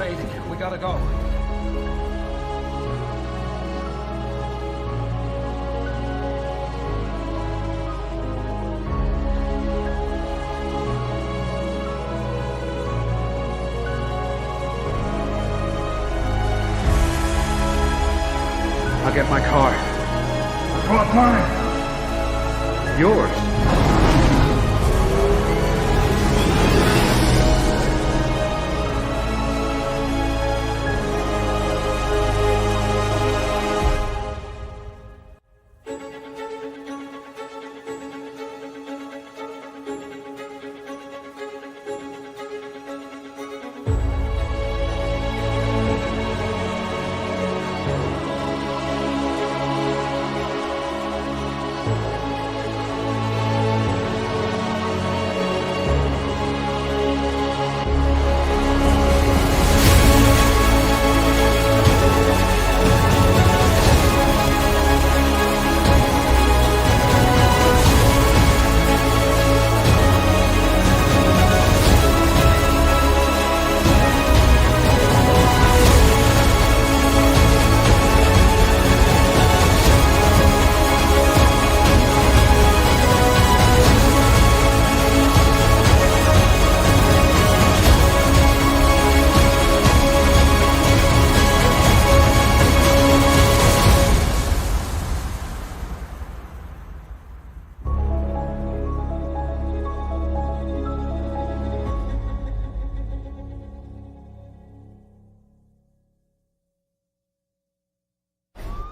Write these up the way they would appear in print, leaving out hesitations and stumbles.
fading. We gotta go. I'll get my car. I brought mine. Yours.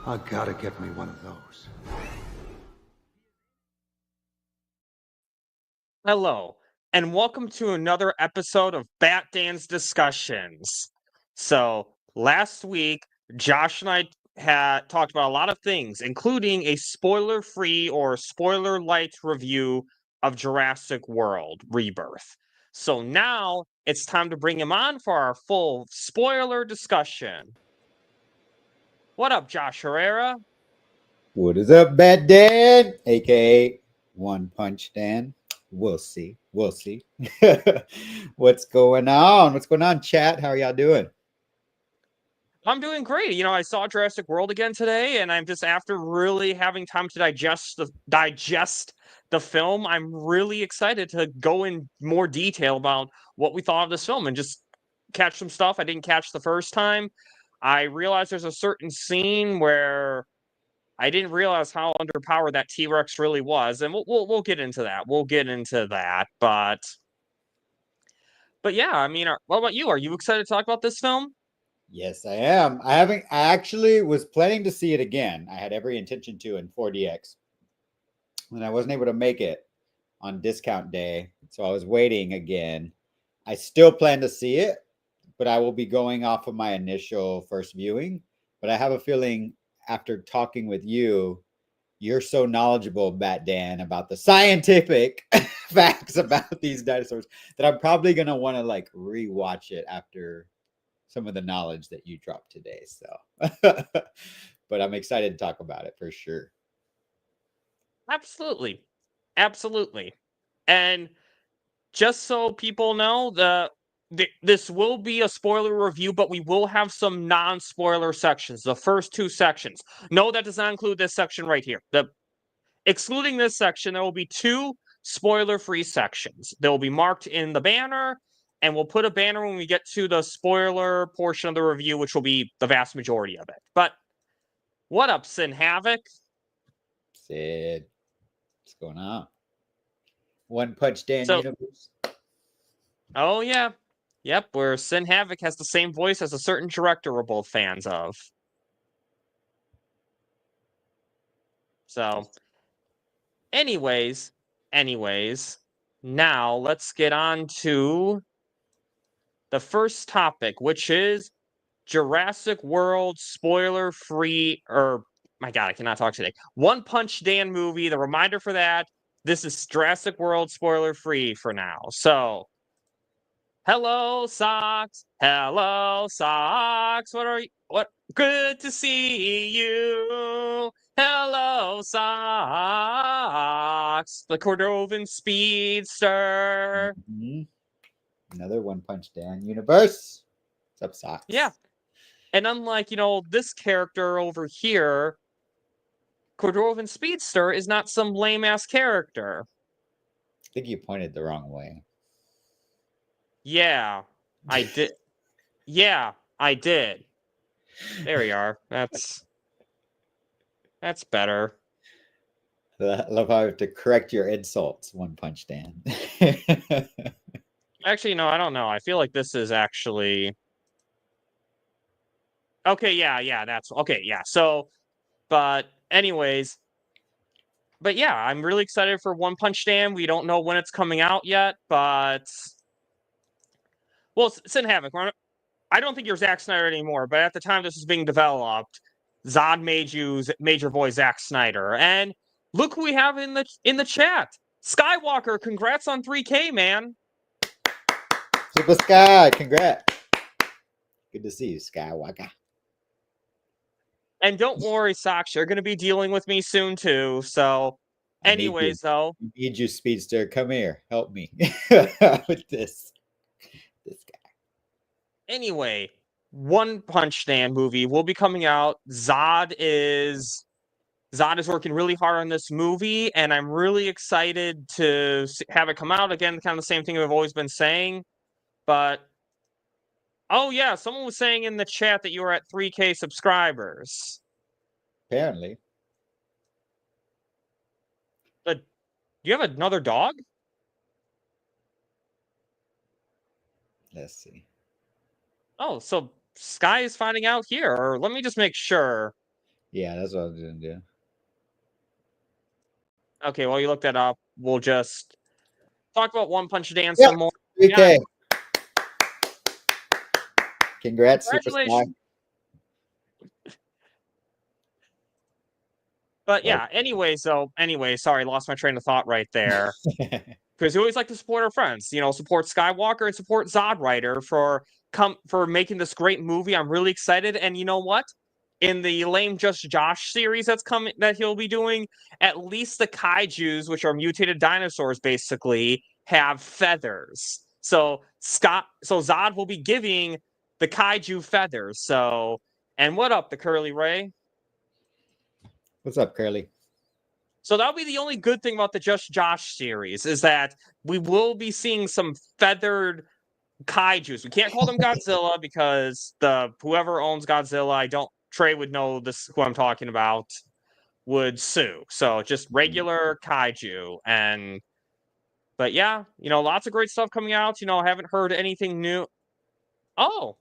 I gotta get me one of those. Hello, and welcome to another episode of Bat Dan's Discussions. So, last week, Josh and I had talked about a lot of things, including a spoiler-free or spoiler-light review of Jurassic World Rebirth. So now, it's time to bring him on for our full spoiler discussion. What up, Josh Herrera? What is up, Bat Dan? AKA One Punch Dan. We'll see. We'll see. What's going on? What's going on, chat? How are y'all doing? I'm doing great. You know, I saw Jurassic World again today, and I'm just after really having time to digest the film. I'm really excited to go in more detail about what we thought of this film and just catch some stuff I didn't catch the first time. I realized there's a certain scene where I didn't realize how underpowered that T-Rex really was, and we'll get into that. We'll get into that, but yeah, I mean, what about you? Are you excited to talk about this film? Yes, I am. I actually was planning to see it again. I had every intention to in 4DX. And I wasn't able to make it on discount day, so I was waiting again. I still plan to see it, but I will be going off of my initial first viewing. But I have a feeling after talking with you, you're so knowledgeable, Bat Dan, about the scientific facts about these dinosaurs that I'm probably going to want to like rewatch it after some of the knowledge that you dropped today. So, but I'm excited to talk about it for sure. Absolutely. Absolutely. And just so people know, this will be a spoiler review, but we will have some non-spoiler sections, the first two sections. No, that does not include this section right here. Excluding this section, there will be two spoiler-free sections. They will be marked in the banner, and we'll put a banner when we get to the spoiler portion of the review, which will be the vast majority of it. But what up, Sin Havoc? Sid, what's going on? One Punch Dan universe. Oh, yeah. Yep, where Sin Havoc has the same voice as a certain director we're both fans of. So, anyways, now let's get on to the first topic, which is Jurassic World spoiler-free, my God, I cannot talk today. One Punch Dan movie, the reminder for that, this is Jurassic World spoiler-free for now. So, hello, Socks. Hello, Socks. What? Good to see you. Hello, Socks. The Cordovan Speedster. Mm-hmm. Another One Punch Dan universe. What's up, Socks? Yeah. And unlike, this character over here, Cordovan Speedster is not some lame-ass character. I think you pointed the wrong way. Yeah, I did. Yeah, I did. There we are. That's better. I love how I have to correct your insults, One Punch Dan. Actually, no, I don't know. I feel like this is actually... Okay, yeah, that's... Okay, yeah, so... But anyways... But yeah, I'm really excited for One Punch Dan. We don't know when it's coming out yet, but... Well, Sin Havoc. I don't think you're Zack Snyder anymore, but at the time this was being developed, Zod made your boy Zack Snyder. And look who we have in the chat. Skywalker, congrats on 3K, man. Super Sky, congrats. Good to see you, Skywalker. And don't worry, Socks, you're going to be dealing with me soon, too. So, anyways, though. I need you, Speedster. Come here. Help me with this guy. Anyway, One Punch Dan movie will be coming out. Zod is working really hard on this movie, and I'm really excited to have it come out. Again, kind of the same thing I've always been saying. But, oh yeah, someone was saying in the chat that you were at 3K subscribers. Apparently. But do you have another dog? Let's see. Oh, so Sky is finding out here. Or let me just make sure. Yeah, that's what I was going to do. Okay, while you look that up, we'll just talk about One Punch Dan some more. 3K. Yeah. Congrats, Super Sky. But yeah, anyway, sorry, lost my train of thought right there. Because we always like to support our friends, support Skywalker and support Zodwriter for making this great movie. I'm really excited. And you know what? In the Lame Just Josh series that he'll be doing, at least the kaijus, which are mutated dinosaurs, basically have feathers. So Zod will be giving the kaiju feathers. So, and what up, the Curly Ray? What's up, Curly? So that'll be the only good thing about the Just Josh series, is that we will be seeing some feathered kaijus. We can't call them Godzilla because whoever owns Godzilla, Trey would know this, who I'm talking about, would sue. So just regular kaiju. But yeah, lots of great stuff coming out. I haven't heard anything new. Oh.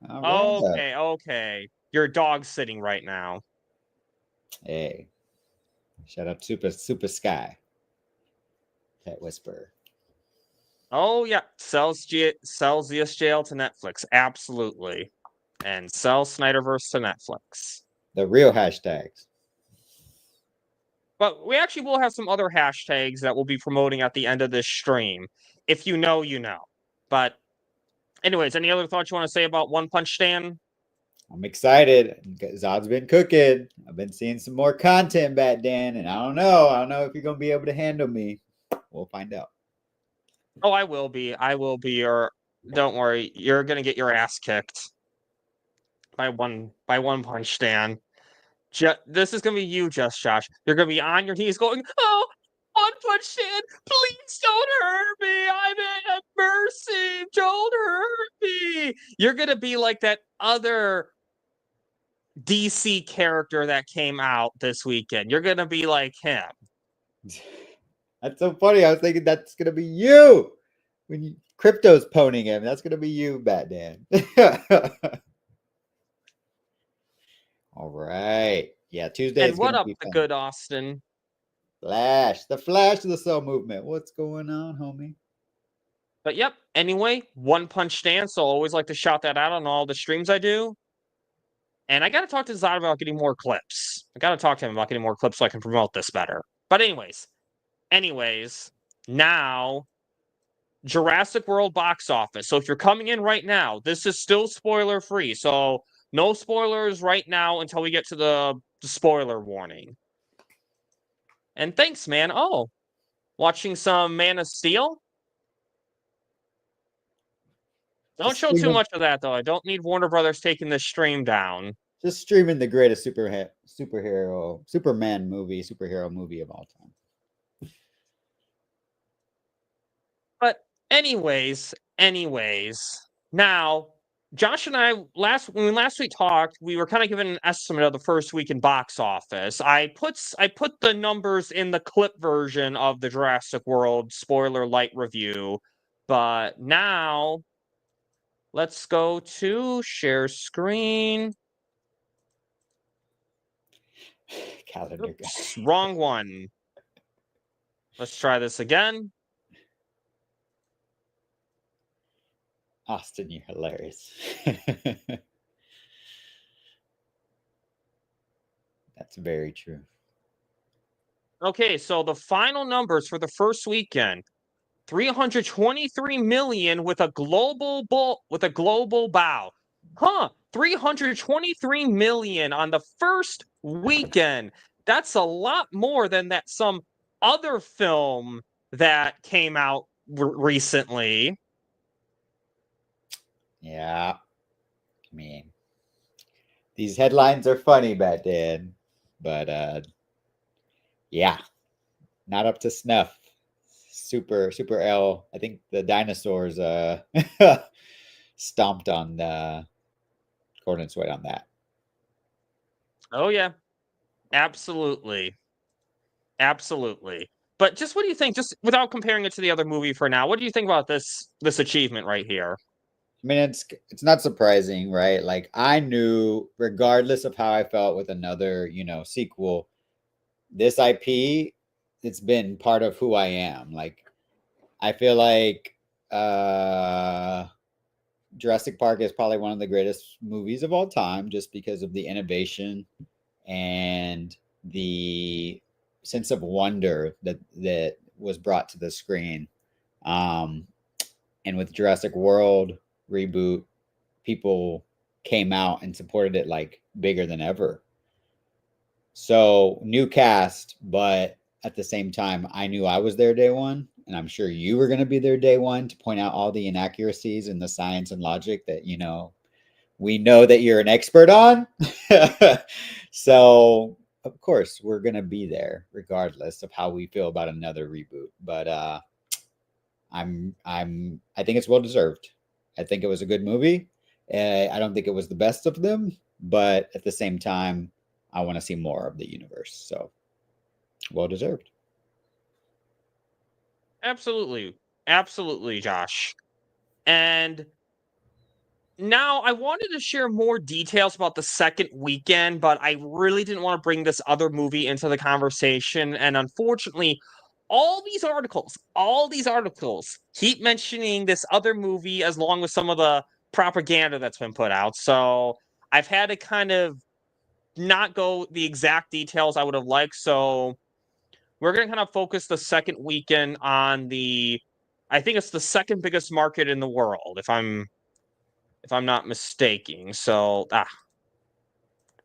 Okay. Your dog's sitting right now. Hey. Shout out Super Sky. Cat Whisperer. Oh yeah, sells ZSJL to Netflix, absolutely, and sells Snyderverse to Netflix. The real hashtags. But we actually will have some other hashtags that we'll be promoting at the end of this stream. If you know, you know. But anyways, any other thoughts you want to say about One Punch Dan? I'm excited. Zod's been cooking. I've been seeing some more content, Bat Dan, and I don't know if you're gonna be able to handle me. We'll find out. Oh, I will be. Or don't worry, you're gonna get your ass kicked by One Punch Dan. This is gonna be you, Just Josh. You're gonna be on your knees going, "Oh, One Punch Dan, please don't hurt me. I'm at mercy. Don't hurt me." You're gonna be like that other DC character that came out this weekend. You're gonna be like him. That's so funny. I was thinking that's gonna be you when Crypto's poning him. That's gonna be you, Bat Dan. All right. Yeah, Tuesday. And what up, the good Austin? The Flash of the Cell Movement. What's going on, homie? But yep. Anyway, One Punch Dan. So I always like to shout that out on all the streams I do. And I got to talk to Zod about getting more clips. I got to talk to him about getting more clips so I can promote this better. But anyways, now Jurassic World box office. So if you're coming in right now, this is still spoiler free. So no spoilers right now until we get to the spoiler warning. And thanks, man. Oh, watching some Man of Steel? Don't show too much of that, though. I don't need Warner Brothers taking this stream down. Just streaming the greatest Superman movie, superhero movie of all time. But anyways, now Josh and I when we last week talked, we were kind of given an estimate of the first week in box office. I put the numbers in the clip version of the Jurassic World spoiler light review, but now let's go to share screen. Calendar guy. Oops, wrong one. Let's try this again. Austin, you're hilarious. That's very true. Okay, so the final numbers for the first weekend: 323 million with a global bow. 323 million on the first weekend. That's a lot more than that some other film that came out recently. Yeah. I mean, these headlines are funny, Batman, but yeah, not up to snuff. Super L. I think the dinosaurs stomped on the Coordinates weight on that. Oh yeah. Absolutely. But just what do you think, just without comparing it to the other movie for now, what do you think about this achievement right here? I mean, it's not surprising, right? Like, I knew, regardless of how I felt with another, sequel, this IP, it's been part of who I am. Like, I feel like Jurassic Park is probably one of the greatest movies of all time, just because of the innovation and the sense of wonder that was brought to the screen. And with Jurassic World reboot, people came out and supported it like bigger than ever. So new cast, but at the same time, I knew I was there day one, and I'm sure you were going to be there day one to point out all the inaccuracies in the science and logic that, we know that you're an expert on. So of course we're going to be there regardless of how we feel about another reboot. But I think it's well deserved. I think it was a good movie. I don't think it was the best of them, but at the same time, I want to see more of the universe. So well deserved. Absolutely, Josh. And now I wanted to share more details about the second weekend, but I really didn't want to bring this other movie into the conversation. And unfortunately, all these articles keep mentioning this other movie as long as some of the propaganda that's been put out. So I've had to kind of not go the exact details I would have liked. So we're going to kind of focus the second weekend on I think it's the second biggest market in the world, if I'm not mistaken. So,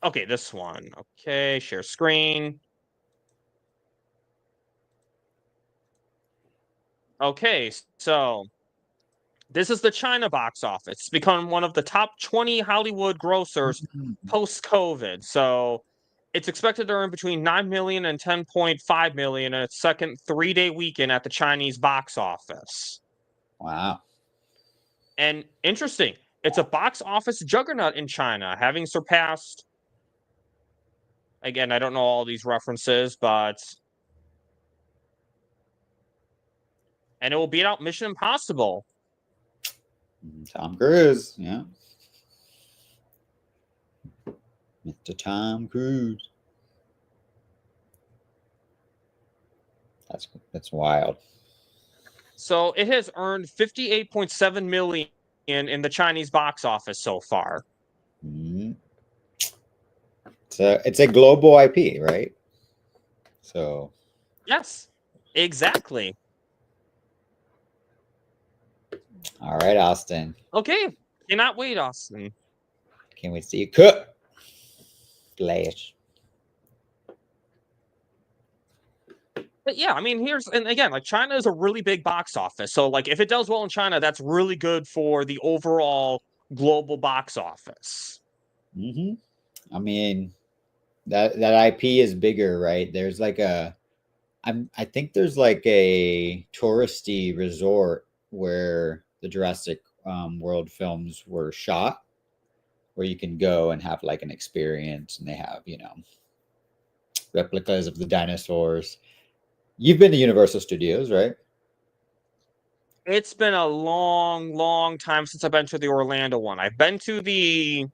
okay, this one. Okay, share screen. Okay, so this is the China box office. It's become one of the top 20 Hollywood grossers post-COVID. So it's expected to earn between 9 million and 10.5 million in its second 3-day weekend at the Chinese box office. Wow. And interesting, it's a box office juggernaut in China, having surpassed, again, I don't know all these references, and it will beat out Mission Impossible. Tom Cruise, yeah. Mr. Tom Cruise. That's wild. So it has earned 58.7 million in the Chinese box office so far. Mm-hmm. It's a global IP, right? So yes, exactly. All right, Austin. Okay, cannot wait, Austin. Can we see you cook? Flash. But yeah, I mean, and again, like China is a really big box office. So like if it does well in China, that's really good for the overall global box office. Hmm. I mean, that IP is bigger, right? There's like I think there's like a touristy resort where the Jurassic World films were shot, where you can go and have like an experience, and they have, replicas of the dinosaurs. You've been to Universal Studios, right? It's been a long, long time since I've been to the Orlando one. I've been to the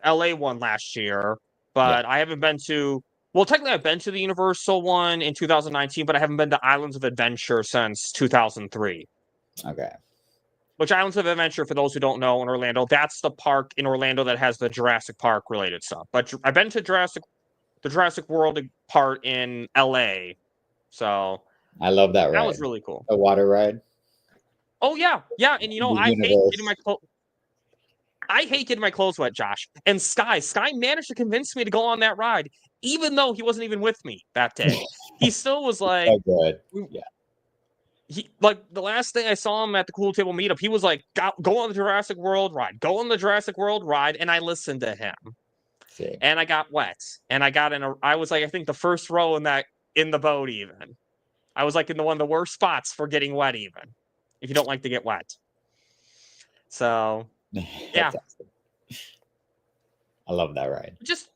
LA one last year, Yeah. but I haven't been to. Well, technically, I've been to the Universal one in 2019, but I haven't been to Islands of Adventure since 2003. Okay. Which Islands of Adventure, for those who don't know, in Orlando, that's the park in Orlando that has the Jurassic Park related stuff. But I've been to the Jurassic World part in LA, so I love that that was ride. really cool. The water ride. Oh yeah, yeah, and The I hate getting universe. my clothes. I hate getting my clothes wet, Josh. And Sky managed to convince me to go on that ride, even though he wasn't even with me that day. He still was like, So good. Yeah. he like the last thing I saw him at the Cool Table meetup, he was like, "Go on the Jurassic World ride, go on the Jurassic World ride," and I listened to him, See. and I got wet, and I was like, I think the first row in the boat even. I was like in one of the worst spots for getting wet, even if you don't like to get wet. So yeah, That's awesome. I love that ride. just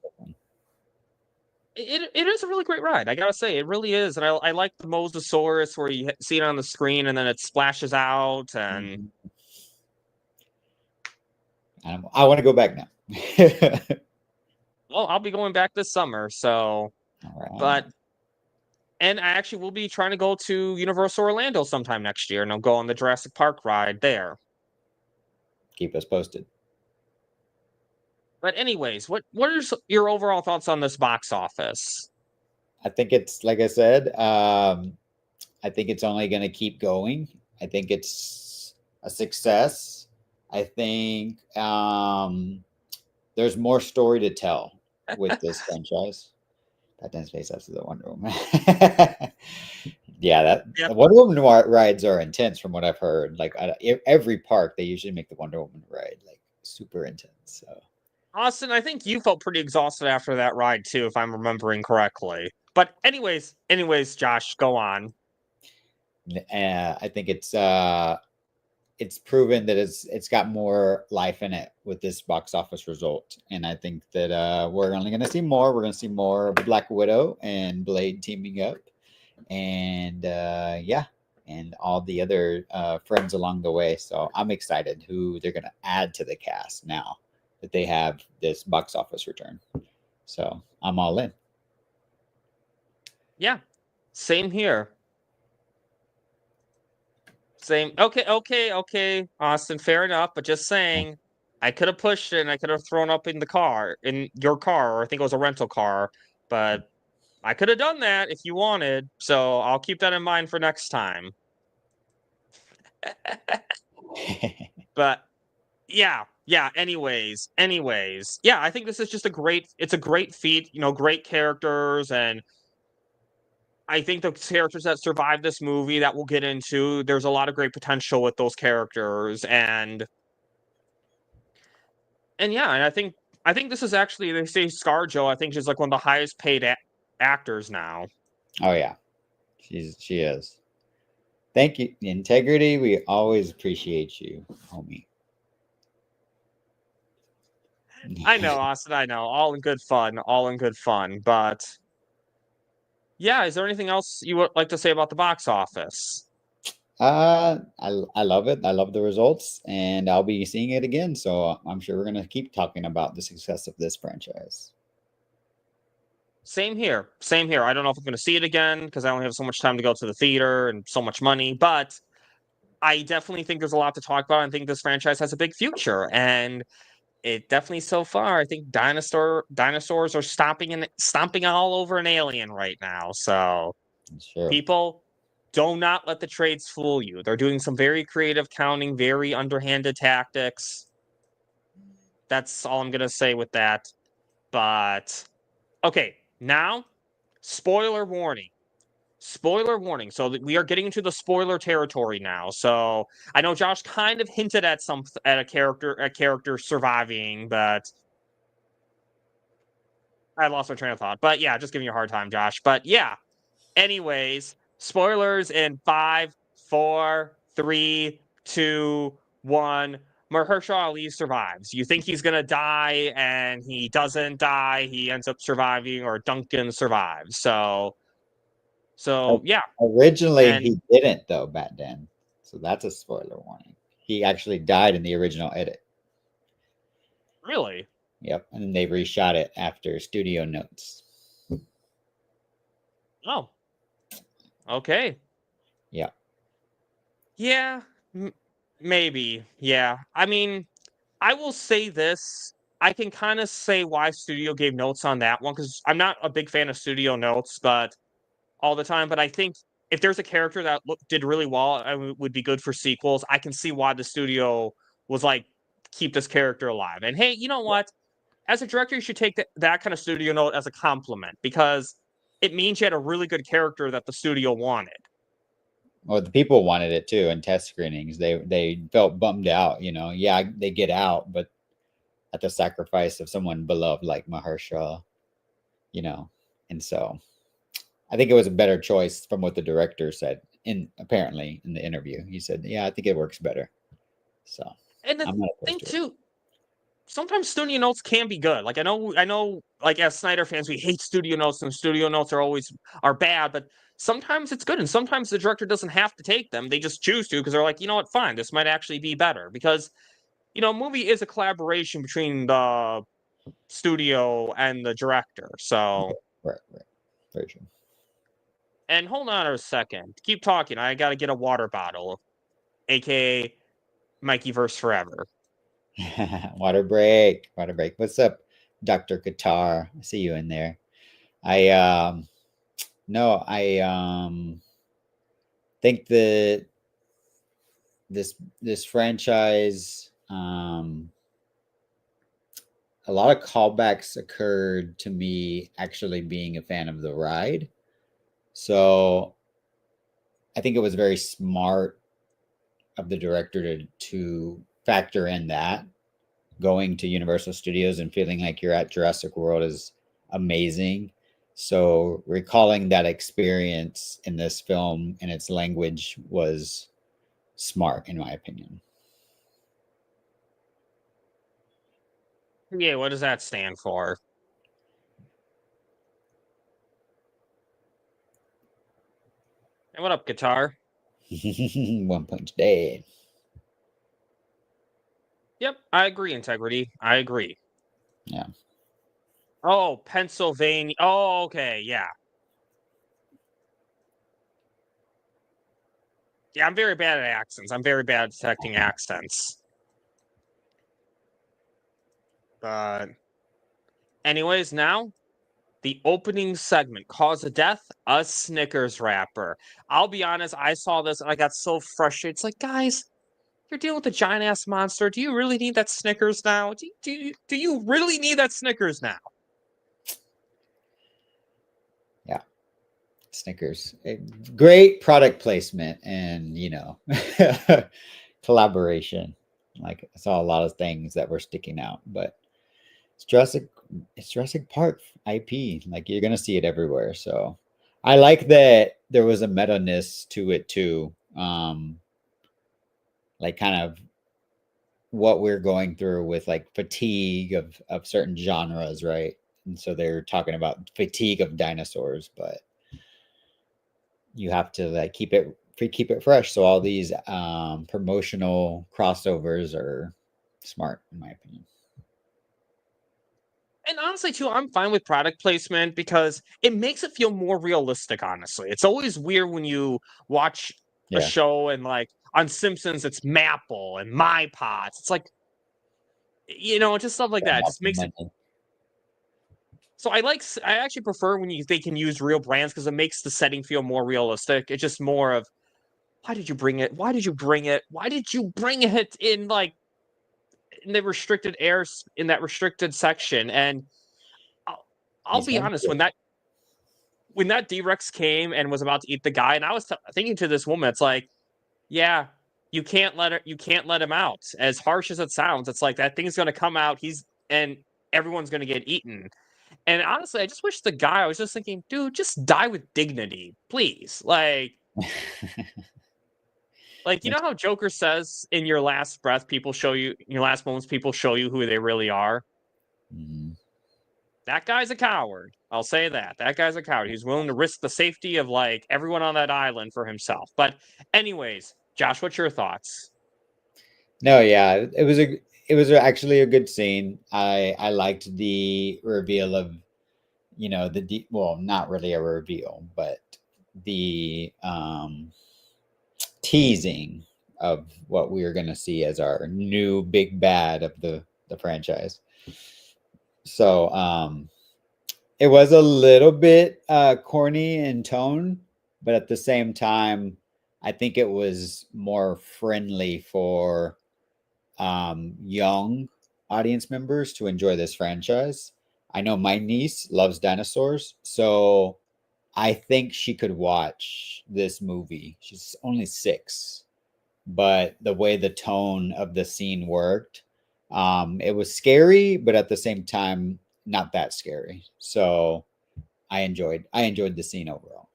it is a really great ride. I gotta say, it really is, and I like the Mosasaurus where you see it on the screen and then it splashes out, and I want to go back now. well, I'll be going back this summer. So, All right. but and I actually will be trying to go to Universal Orlando sometime next year, and I'll go on the Jurassic Park ride there. Keep us posted. But anyways, what are your overall thoughts on this box office? I think it's like I said. I think it's only going to keep going. I think it's a success. I think there's more story to tell with this franchise. That dance face up to the Wonder Woman. Yeah, the Yep. Wonder Woman rides are intense from what I've heard. Like every park, they usually make the Wonder Woman ride like super intense. So Austin, I think you felt pretty exhausted after that ride too, if I'm remembering correctly. But anyways, Josh, go on. I think it's proven that it's got more life in it with this box office result, and I think that we're only going to see more. We're going to see more of Black Widow and Blade teaming up, and yeah, and all the other friends along the way. So I'm excited who they're going to add to the cast now that they have this box office return. So I'm all in. Yeah, same here. Same. Okay, Austin, fair enough. But just saying, I could have pushed it and I could have thrown up in your car, or I think it was a rental car. But I could have done that if you wanted. So I'll keep that in mind for next time. But yeah. Anyways, yeah, I think this is just it's a great feat. Great characters, and I think the characters that survive this movie that we'll get into, there's a lot of great potential with those characters, and yeah, and I think this is actually, they say ScarJo, I think she's like one of the highest paid actors now. Oh yeah, she is. Thank you, Integrity. We always appreciate you, homie. I know, Austin. I know, all in good fun. But yeah, is there anything else you would like to say about the box office? I love it. I love the results, and I'll be seeing it again. So I'm sure we're gonna keep talking about the success of this franchise. Same here. I don't know if I'm going to see it again because I only have so much time to go to the theater and so much money, but I definitely think there's a lot to talk about. I think this franchise has a big future, and it definitely, so far, I think dinosaurs are stomping all over an alien right now. So Sure. people, do not let the trades fool you. They're doing some very creative counting, very underhanded tactics. That's all I'm going to say with that. But okay, now spoiler warning. Spoiler warning. So we are getting into the spoiler territory now. So I know Josh kind of hinted at a character surviving, but I lost my train of thought. But yeah, just giving you a hard time, Josh. But yeah. Anyways, spoilers in 5, 4, 3, 2, 1. Mahershala Ali survives. You think he's gonna die, and he doesn't die. He ends up surviving, or Duncan survives. So yeah. Originally, And he didn't though back then, so that's a spoiler warning. He actually died in the original edit. really, Yep, and they reshot it after studio notes. oh, okay, Yeah, yeah, maybe, yeah. I mean, I will say this. I can kind of say why studio gave notes on that one, because I'm not a big fan of studio notes, but all the time. But I think if there's a character that did really well and would be good for sequels, I can see why the studio was like, keep this character alive. And hey, you know what? As a director, you should take that kind of studio note as a compliment, because it means you had a really good character that the studio wanted. well, the people wanted it too in test screenings. They felt bummed out. Yeah, they get out, but at the sacrifice of someone beloved like Mahershala. And so I think it was a better choice from what the director said apparently in the interview. He said, "Yeah, I think it works better." So And the I'm not thing opposed to it. too, sometimes studio notes can be good. Like I know, like as Snyder fans, we hate studio notes, and studio notes are bad, but sometimes it's good, and sometimes the director doesn't have to take them. They just choose to, because they're like, you know what, fine, this might actually be better. Because a movie is a collaboration between the studio and the director. So Right. Very true. and hold on a second. Keep talking. I gotta get a water bottle. AKA Mikey Verse Forever. Water break. What's up, Dr. Qatar? I see you in there. I think that this franchise, a lot of callbacks occurred to me actually being a fan of the ride. So I think it was very smart of the director to factor in that. Going to Universal Studios and feeling like you're at Jurassic World is amazing. So recalling that experience in this film and its language was smart, in my opinion. Yeah, what does that stand for? And what up, guitar? 1 point today. Yep, I agree, Integrity. I agree. Yeah. Oh, Pennsylvania. Oh, okay, yeah. Yeah, I'm very bad at accents. I'm very bad at detecting accents. But anyways, now the opening segment, cause of death, a Snickers wrapper. I'll be honest, I saw this and I got so frustrated. It's like, guys, you're dealing with a giant ass monster. Do you really need that Snickers now? Do you really need that Snickers now? Yeah. Snickers. Great product placement and, collaboration. Like I saw a lot of things that were sticking out, but it's Jurassic Park IP. Like you're gonna see it everywhere. So I like that there was a meta-ness to it too. Like kind of what we're going through with like fatigue of certain genres, right? And so they're talking about fatigue of dinosaurs, but you have to like keep it fresh. So all these promotional crossovers are smart, in my opinion. And honestly, too, I'm fine with product placement because it makes it feel more realistic, honestly. It's always weird when you watch a Yeah. show and like on Simpsons, it's Maple and My Pots. It's like, just stuff like that. It just makes it. So I actually prefer when they can use real brands, because it makes the setting feel more realistic. It's just more of, why did you bring it? Why did you bring it? Why did you bring it in like in the restricted airs in that restricted section? And I'll be honest, when that D-Rex came and was about to eat the guy, and I was thinking to this woman, it's like, yeah, you can't let him out. As harsh as it sounds, it's like that thing's gonna come out. And everyone's gonna get eaten. And honestly, I just wish I was just thinking, dude, just die with dignity, please. Like you know how Joker says, in your last breath, in your last moments, people show you who they really are. Mhm. That guy's a coward. I'll say that. That guy's a coward. He's willing to risk the safety of like everyone on that island for himself. But anyways, Josh, what's your thoughts? No, yeah, it was actually a good scene. I liked the reveal of, well, not really a reveal, but the teasing of what we are going to see as our new big bad of the franchise. So it was a little bit corny in tone, but at the same time, I think it was more friendly for young audience members to enjoy this franchise. I know my niece loves dinosaurs, so I think she could watch this movie. She's only 6, but the way the tone of the scene worked, it was scary, but at the same time, not that scary. So I enjoyed the scene overall.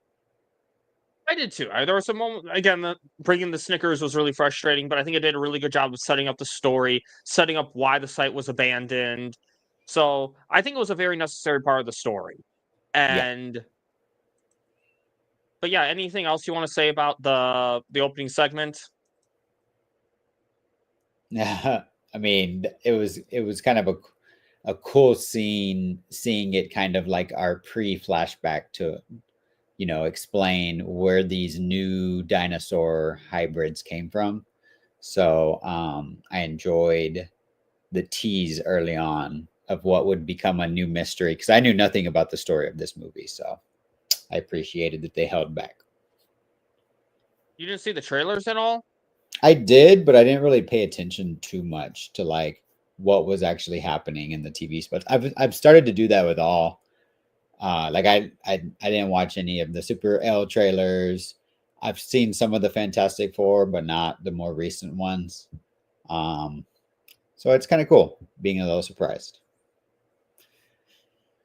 I did too. There was some moment again. Bringing the Snickers was really frustrating, but I think it did a really good job of setting up the story, setting up why the site was abandoned. So I think it was a very necessary part of the story. Yeah. But yeah, anything else you want to say about the opening segment? I mean, it was kind of a cool scene, seeing it kind of like our pre-flashback to, explain where these new dinosaur hybrids came from. So I enjoyed the tease early on of what would become a new mystery, because I knew nothing about the story of this movie. So I appreciated that they held back. You didn't see the trailers at all? I did, but I didn't really pay attention too much to like what was actually happening in the TV spots. I've started to do that with all. Like I didn't watch any of the Super L trailers. I've seen some of the Fantastic Four, but not the more recent ones. So it's kind of cool being a little surprised.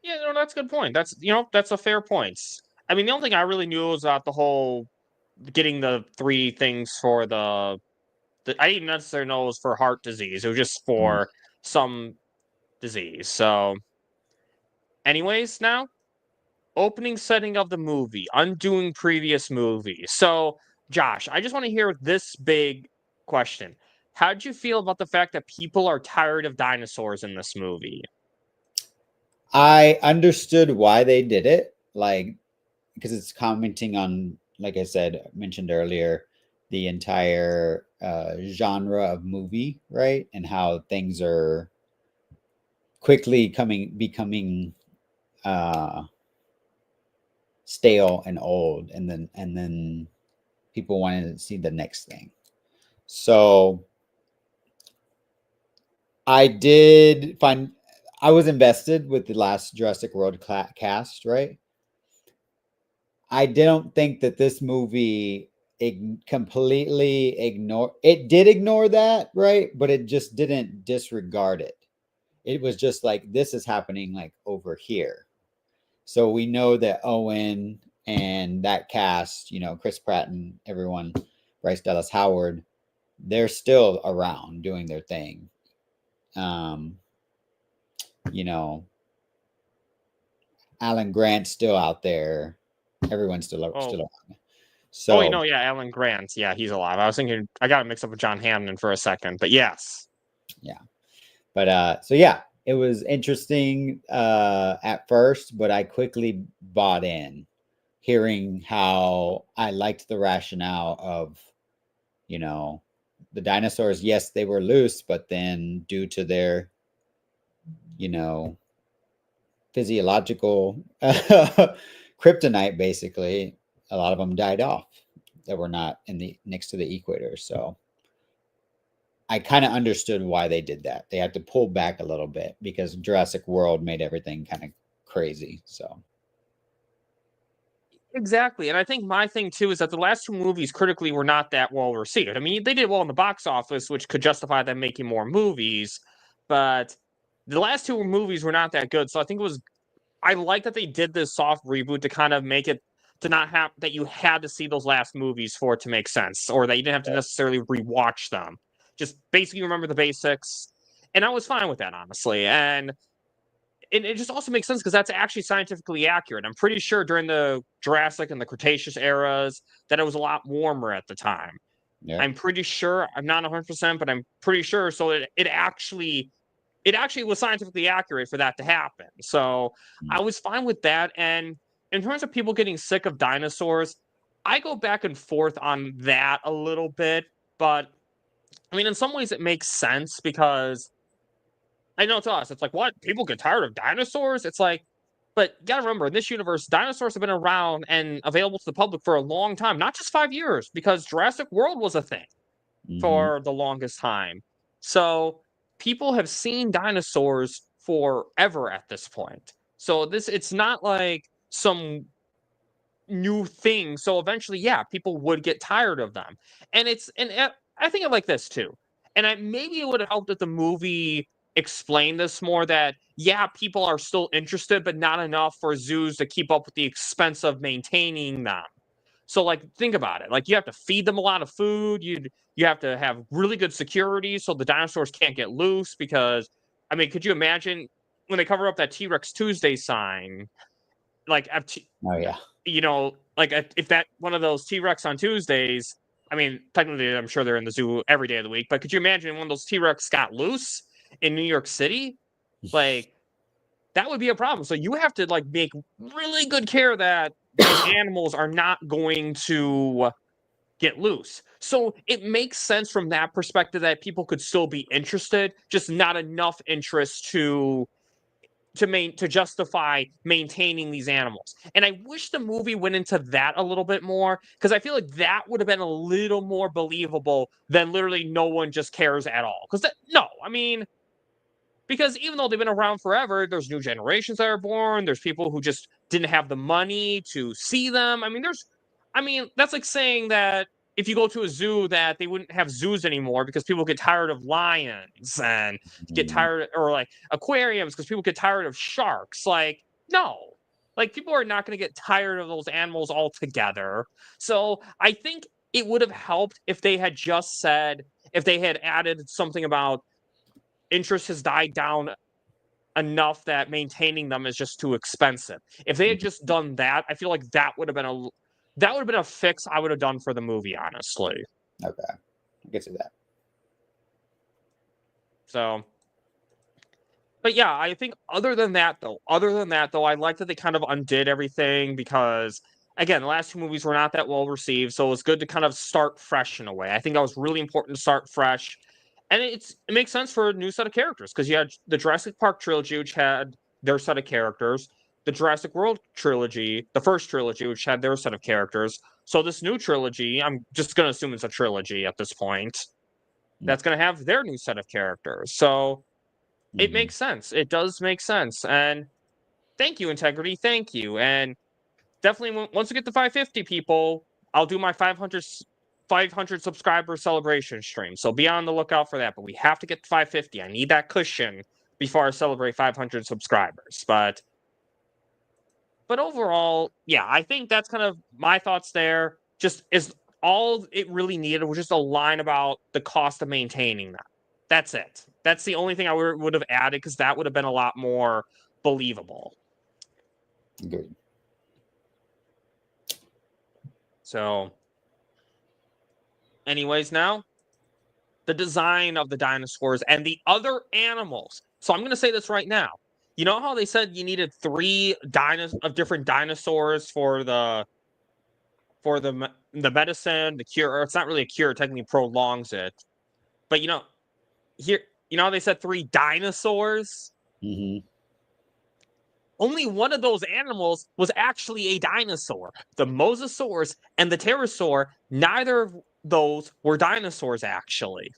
Yeah, no, that's a good point. That's a fair point. I mean, the only thing I really knew was about the whole getting the 3 things for I didn't necessarily know it was for heart disease. It was just for some disease. So, anyways, now opening setting of the movie, undoing previous movies. So, Josh, I just want to hear this big question. How did you feel about the fact that people are tired of dinosaurs in this movie? I understood why they did it, like, because it's commenting on, like I said, mentioned earlier, the entire genre of movie, right? And how things are quickly becoming stale and old, and then people wanted to see the next thing. So I did find I was invested with the last Jurassic World cast, right? I don't think that this movie completely did ignore that, right? But it just didn't disregard it. It was just like, this is happening like over here. So we know that Owen and that cast, Chris Pratt and everyone, Bryce Dallas Howard, they're still around doing their thing. You know, Alan Grant's still out there. Everyone's still around. So, wait, no, yeah, Alan Grant. Yeah, he's alive. I was thinking, I got to mix up with John Hammond for a second, but yes. Yeah. But so yeah, it was interesting at first, but I quickly bought in, hearing how I liked the rationale of, the dinosaurs. Yes, they were loose, but then due to their, physiological kryptonite, basically, a lot of them died off that were not next to the equator. So I kind of understood why they did that. They had to pull back a little bit, because Jurassic World made everything kind of crazy. So Exactly. And I think my thing too is that the last two movies critically were not that well received. I mean, they did well in the box office, which could justify them making more movies, but the last two movies were not that good. So I think I like that they did this soft reboot to kind of make it to not have that you had to see those last movies for it to make sense, or that you didn't have to necessarily rewatch them. Just basically remember the basics. And I was fine with that, honestly. And it just also makes sense because that's actually scientifically accurate. I'm pretty sure during the Jurassic and the Cretaceous eras that it was a lot warmer at the time. Yeah. I'm pretty sure. I'm not 100%, but I'm pretty sure. So it actually was scientifically accurate for that to happen. So I was fine with that. And in terms of people getting sick of dinosaurs, I go back and forth on that a little bit. But I mean, in some ways, it makes sense because I know to us, it's like, what? People get tired of dinosaurs? It's like, but you gotta remember, in this universe, dinosaurs have been around and available to the public for a long time, not just 5 years, because Jurassic World was a thing for the longest time. So people have seen dinosaurs forever at this point. So it's not like some new thing. So eventually, yeah, people would get tired of them. And I think of like this too. And maybe it would have helped if the movie explained this more that, yeah, people are still interested, but not enough for zoos to keep up with the expense of maintaining them. So, like, think about it. Like, you have to feed them a lot of food. You have to have really good security so the dinosaurs can't get loose. Because, I mean, could you imagine when they cover up that T-Rex Tuesday sign? Like, Oh yeah. Like if that one of those T-Rex on Tuesdays, I mean, technically, I'm sure they're in the zoo every day of the week, but could you imagine when those T-Rex got loose in New York City? Like, that would be a problem. So you have to like make really good care that these animals are not going to get loose. So it makes sense from that perspective that people could still be interested, just not enough interest to justify maintaining these animals. And I wish the movie went into that a little bit more, because I feel like that would have been a little more believable than literally no one just cares at all. Because even though they've been around forever, there's new generations that are born. There's people who just didn't have the money to see them. That's like saying that if you go to a zoo that they wouldn't have zoos anymore because people get tired of lions and get tired, or like aquariums because people get tired of sharks. Like, no. Like, people are not going to get tired of those animals altogether. So I think it would have helped if they had added something about interest has died down enough that maintaining them is just too expensive. If they had just done that, I feel like that would have been a fix I would have done for the movie, honestly. Okay, I get to that. So, but yeah, I think other than that though, I like that they kind of undid everything because, again, the last two movies were not that well received, so it was good to kind of start fresh in a way. I think that was really important to start fresh. And it makes sense for a new set of characters because you had the Jurassic Park trilogy, which had their set of characters, the Jurassic World trilogy, the first trilogy, which had their set of characters. So this new trilogy, I'm just going to assume it's a trilogy at this point, that's going to have their new set of characters. So it makes sense. It does make sense. And thank you, Integrity. Thank you. And definitely, once we get to 550 people, I'll do my 500 subscriber celebration stream. So be on the lookout for that. But we have to get to 550. I need that cushion before I celebrate 500 subscribers. But overall, yeah, I think that's kind of my thoughts there. Just is all it really needed was just a line about the cost of maintaining that. That's it. That's the only thing I would have added because that would have been a lot more believable. Good. So, anyways, now the design of the dinosaurs and the other animals. So I'm going to say this right now. You know how they said you needed 3 different dinosaurs for the medicine, the cure? Or it's not really a cure; it technically prolongs it. But how they said 3 dinosaurs. Only one of those animals was actually a dinosaur. The mosasaurs and the pterosaur, neither of those were dinosaurs, actually.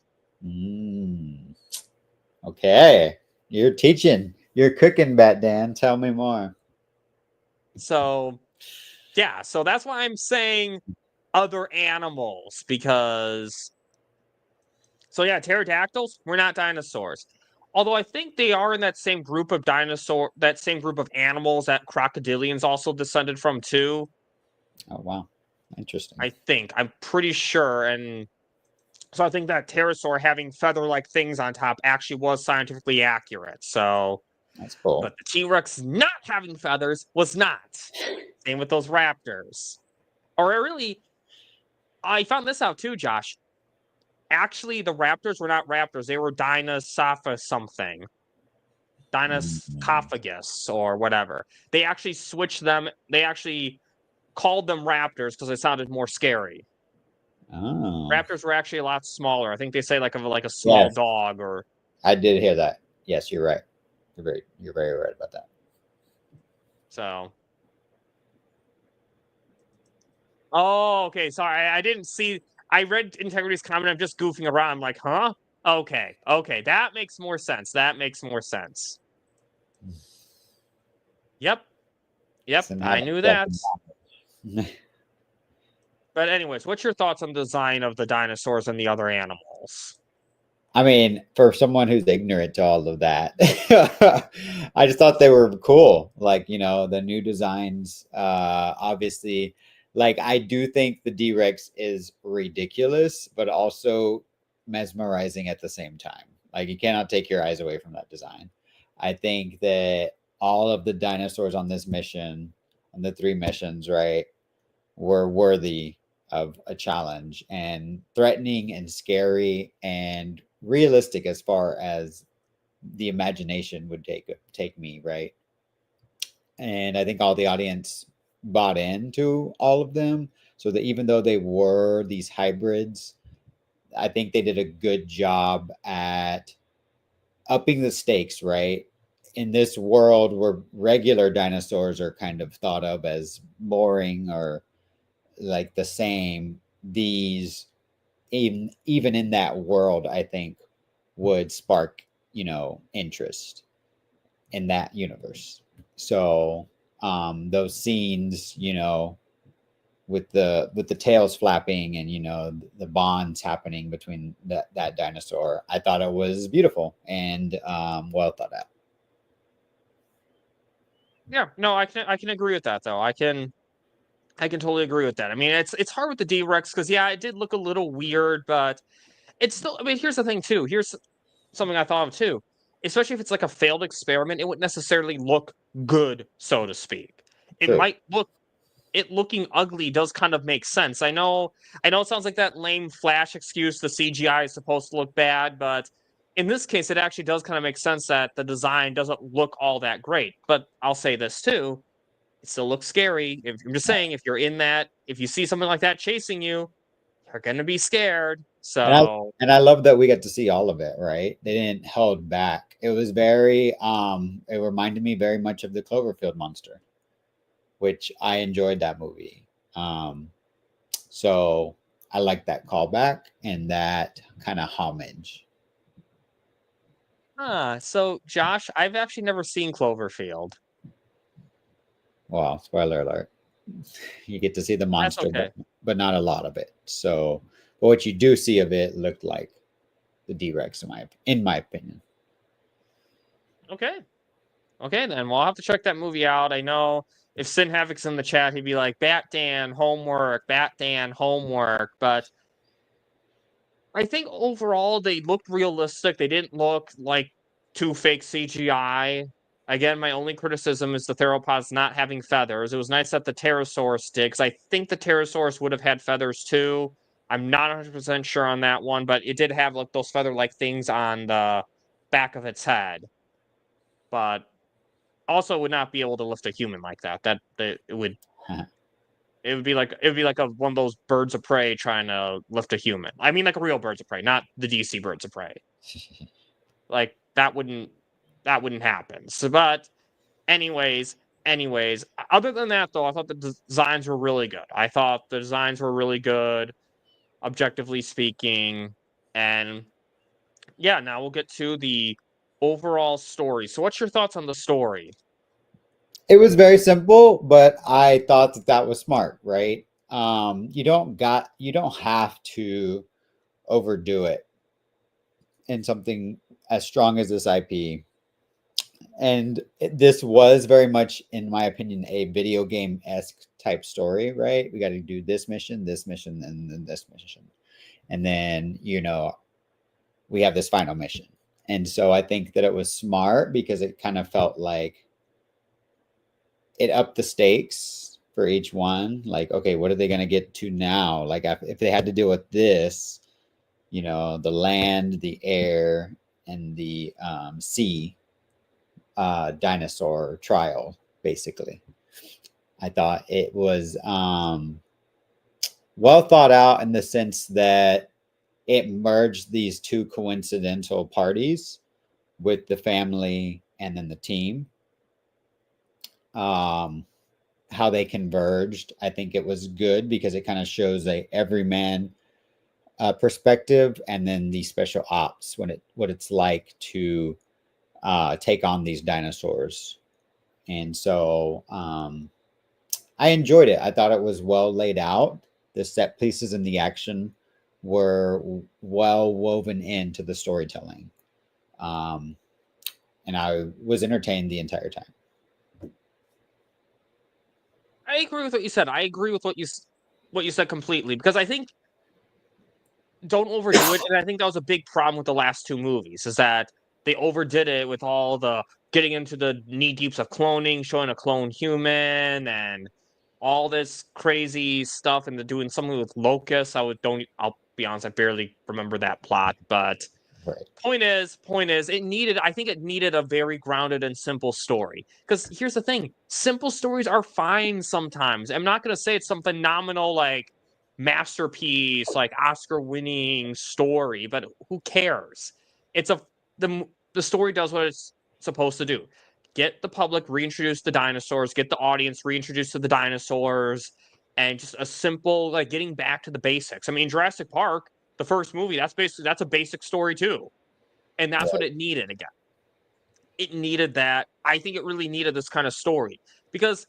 Okay. You're teaching. You're cooking, Bat Dan. Tell me more. So, Yeah, so that's why I'm saying other animals, because... So yeah, pterodactyls, we're not dinosaurs. Although I think they are in that same group of animals that crocodilians also descended from too. Oh wow, interesting. I think. I'm pretty sure. And so I think that pterosaur having feather-like things on top actually was scientifically accurate. So, That's cool. but the T-Rex not having feathers was not. Same with those raptors. I found this out too, Josh. Actually, the raptors were not raptors. They were Dinosaurus something. Dinoscophagus or whatever. They actually switched them. They actually called them raptors because they sounded more scary. Oh, Raptors were actually a lot smaller. I think they say like a small yes, dog or... I did hear that. Yes, you're right. You're very right about that. So. Oh, okay. Sorry, I didn't see. I read Integrity's comment. I'm just goofing around. I'm like, huh? Okay, that makes more sense. Yep, I knew that. But anyways, what's your thoughts on the design of the dinosaurs and the other animals? I mean, for someone who's ignorant to all of that, I just thought they were cool. Like, the new designs, obviously, like I do think the D-Rex is ridiculous, but also mesmerizing at the same time. Like you cannot take your eyes away from that design. I think that all of the dinosaurs on this mission, on the 3 missions, right, were worthy of a challenge and threatening and scary and realistic as far as the imagination would take me, right? And I think all the audience bought into all of them, so that even though they were these hybrids, I think they did a good job at upping the stakes, right? In this world where regular dinosaurs are kind of thought of as boring or like the same, these even in that world, I think would spark, interest in that universe. So those scenes, with the tails flapping and the bonds happening between that dinosaur, I thought it was beautiful and well thought out. Yeah, no, I can agree with that though. I can totally agree with that. I mean, it's hard with the D-Rex because yeah, it did look a little weird, but it's still... I mean, here's the thing too. Here's something I thought of too. Especially if it's like a failed experiment, it wouldn't necessarily look good, so to speak. It True. might look... It looking ugly does kind of make sense. I know it sounds like that lame Flash excuse, the CGI is supposed to look bad, but in this case, it actually does kind of make sense that the design doesn't look all that great. But I'll say this too, it still looks scary. I'm just saying, if you're in that, if you see something like that chasing you, you're gonna be scared. So And I love that we got to see all of it, right? They didn't hold back. It was very it reminded me very much of the Cloverfield monster, which I enjoyed that movie. So I like that callback and that kind of homage. so Josh, I've actually never seen Cloverfield. Well, spoiler alert. You get to see the monster, Okay. but not a lot of it. So, but what you do see of it looked like the D-Rex in my opinion. Okay, then we'll have to check that movie out. I know if Sin Havoc's in the chat, he'd be like, Bat Dan, homework. But I think overall they looked realistic. They didn't look like too fake CGI. Again, my only criticism is the theropods not having feathers. It was nice that the pterosaurus did, because I think the pterosaurus would have had feathers too. I'm not 100% sure on that one, but it did have like those feather-like things on the back of its head. But also would not be able to lift a human like that. It would be like one of those birds of prey trying to lift a human. I mean, like a real birds of prey, not the DC birds of prey. Like that wouldn't happen. So, but anyways, other than that though, I thought the designs were really good. Objectively speaking. And yeah, now we'll get to the overall story. So what's your thoughts on the story? It was very simple, but I thought that that was smart, right? You don't have to overdo it in something as strong as this IP. And this was very much, in my opinion, a video game-esque type story, right? We got to do this mission, and then this mission. And then, we have this final mission. And so I think that it was smart because it kind of felt like it upped the stakes for each one. Like, okay, what are they going to get to now? Like, if they had to deal with this, the land, the air, and the sea dinosaur trial, basically. I thought it was well thought out in the sense that it merged these two coincidental parties with the family and then the team. How they converged, I think it was good because it kind of shows a everyman perspective, and then the special ops what it's like to take on these dinosaurs. And so I enjoyed it. I thought it was well laid out. The set pieces and the action were well woven into the storytelling. And I was entertained the entire time. I agree with what you said. I agree with what you said completely, because I think don't overdo it, and I think that was a big problem with the last two movies, is that they overdid it with all the getting into the knee deeps of cloning, showing a clone human, and all this crazy stuff, and they're doing something with locusts. I'll be honest, I barely remember that plot, but Right. point is, I think it needed a very grounded and simple story. Because here's the thing, simple stories are fine sometimes. I'm not going to say it's some phenomenal, like, masterpiece, like Oscar-winning story, but who cares? The story does what it's supposed to do. Get the public reintroduced to dinosaurs, get the audience reintroduced to the dinosaurs, and just a simple, like, getting back to the basics. I mean, Jurassic Park, the first movie, that's a basic story too. And that's what it needed again. It needed that. I think it really needed this kind of story. Because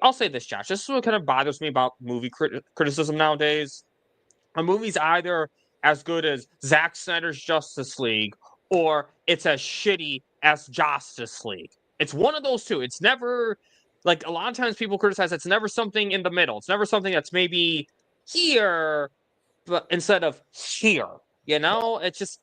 I'll say this, Josh, this is what kind of bothers me about movie criticism nowadays. A movie's either as good as Zack Snyder's Justice League, or it's as shitty as Justice League. It's one of those two. It's never, like, a lot of times people criticize, it's never something in the middle. It's never something that's maybe here, but instead of here, it's just,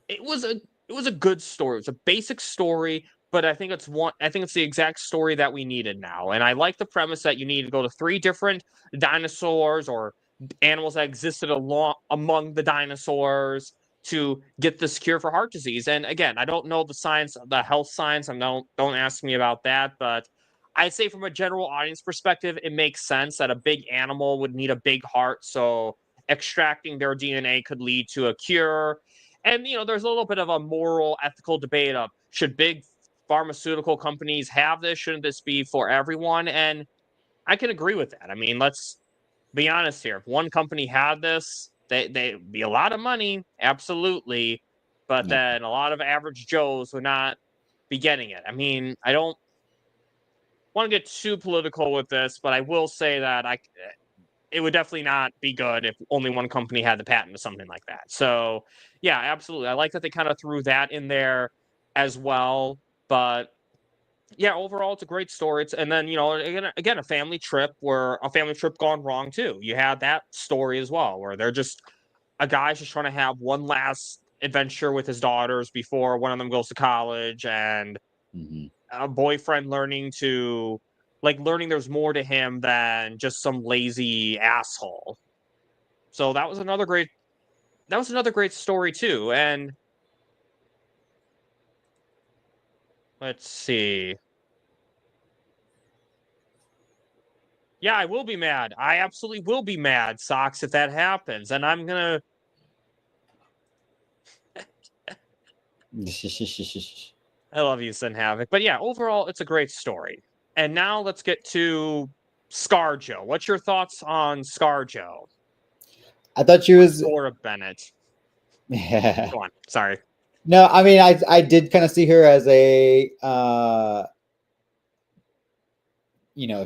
it was a good story. It was a basic story, but I think it's the exact story that we needed now. And I like the premise that you need to go to 3 different dinosaurs or animals that existed among the dinosaurs to get this cure for heart disease. And again, I don't know the science, the health science. Don't ask me about that, but I'd say from a general audience perspective, it makes sense that a big animal would need a big heart, so extracting their DNA could lead to a cure. And, there's a little bit of a moral, ethical debate of, should big pharmaceutical companies have this? Shouldn't this be for everyone? And I can agree with that. I mean, let's be honest here. If one company had this, they'd be a lot of money, absolutely. But then a lot of average Joes would not be getting it. I mean, I don't want to get too political with this, but I will say that it would definitely not be good if only one company had the patent to something like that. So, yeah, absolutely. I like that they kind of threw that in there as well. But yeah, overall, it's a great story. And then, again, a family trip gone wrong too. You had that story as well, where a guy's just trying to have one last adventure with his daughters before one of them goes to college, and a boyfriend learning there's more to him than just some lazy asshole. So that was another great story too. And let's see. Yeah, I will be mad. I absolutely will be mad, Socks, if that happens. And I'm gonna I love you, Sin Havoc. But yeah, overall, it's a great story. And now let's get to ScarJo. What's your thoughts on ScarJo? I thought she was Laura Bennett. Yeah. Go on. Sorry. No, I mean, I did kind of see her as a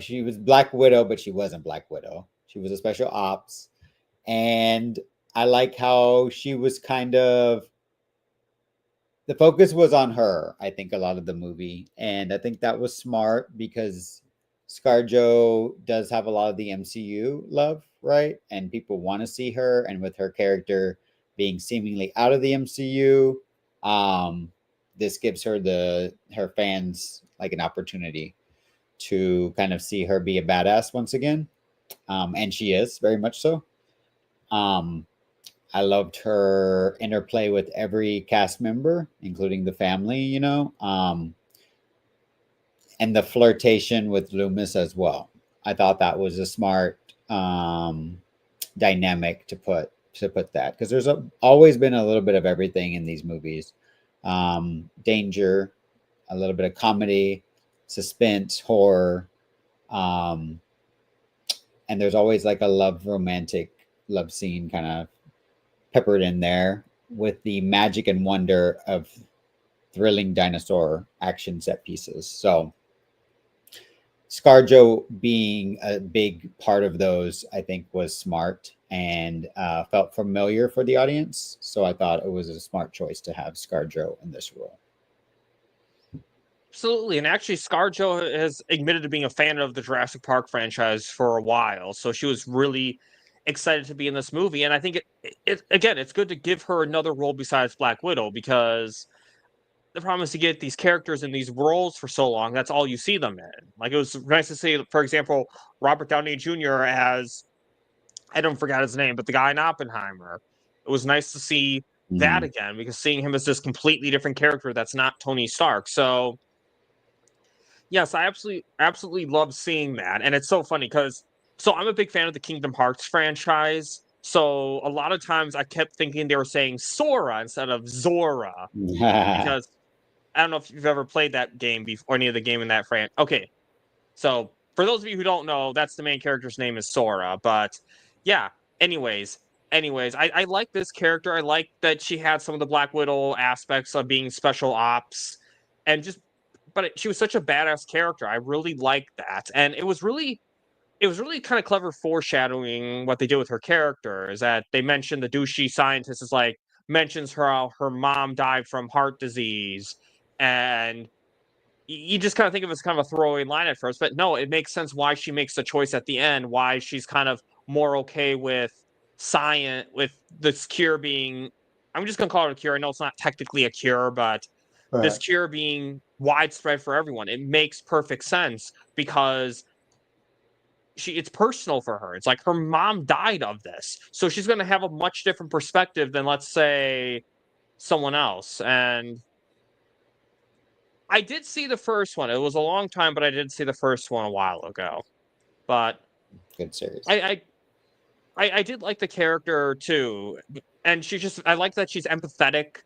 she was Black Widow, but she wasn't Black Widow. She was a special ops. And I like how she was kind of, the focus was on her, I think, a lot of the movie. And I think that was smart because ScarJo does have a lot of the MCU love, right? And people want to see her. And with her character being seemingly out of the MCU, this gives her fans like an opportunity to kind of see her be a badass once again. And she is very much so. I loved her interplay with every cast member, including the family, and the flirtation with Loomis as well. I thought that was a smart dynamic to put that, because there's always been a little bit of everything in these movies. Danger, a little bit of comedy, suspense, horror, and there's always like a romantic love scene kind of peppered in there with the magic and wonder of thrilling dinosaur action set pieces. So ScarJo being a big part of those, I think, was smart and felt familiar for the audience. So I thought it was a smart choice to have ScarJo in this role. Absolutely. And actually, ScarJo has admitted to being a fan of the Jurassic Park franchise for a while. So she was really excited to be in this movie. And I think, it's good to give her another role besides Black Widow, because the problem is to get these characters in these roles for so long, that's all you see them in. Like, it was nice to see, for example, Robert Downey Jr. as, I don't forget his name, but the guy in Oppenheimer. It was nice to see that again, because seeing him as this completely different character that's not Tony Stark. So yes, I absolutely love seeing that. And it's so funny because, so I'm a big fan of the Kingdom Hearts franchise. So a lot of times I kept thinking they were saying Sora instead of Zora, because I don't know if you've ever played that game before, or any of the game in that franchise. Okay, so for those of you who don't know, that's the main character's name is Sora. But yeah, anyways, I like this character. I like that she had some of the Black Widow aspects of being special ops, and she was such a badass character. I really liked that, and it was really kind of clever foreshadowing what they did with her character. Is that they mentioned the douchey scientist is like mentions how her mom died from heart disease, and you just kind of think of it as kind of a throwaway line at first, but no, it makes sense why she makes the choice at the end, why she's kind of more okay with science, with this cure being, I'm just going to call it a cure. I know it's not technically a cure, but this cure being widespread for everyone. It makes perfect sense because it's personal for her. It's like her mom died of this. So she's going to have a much different perspective than, let's say, someone else. And I did see the first one. It was a long time, but I did see the first one a while ago. But good series. I did like the character too, and I like that she's empathetic,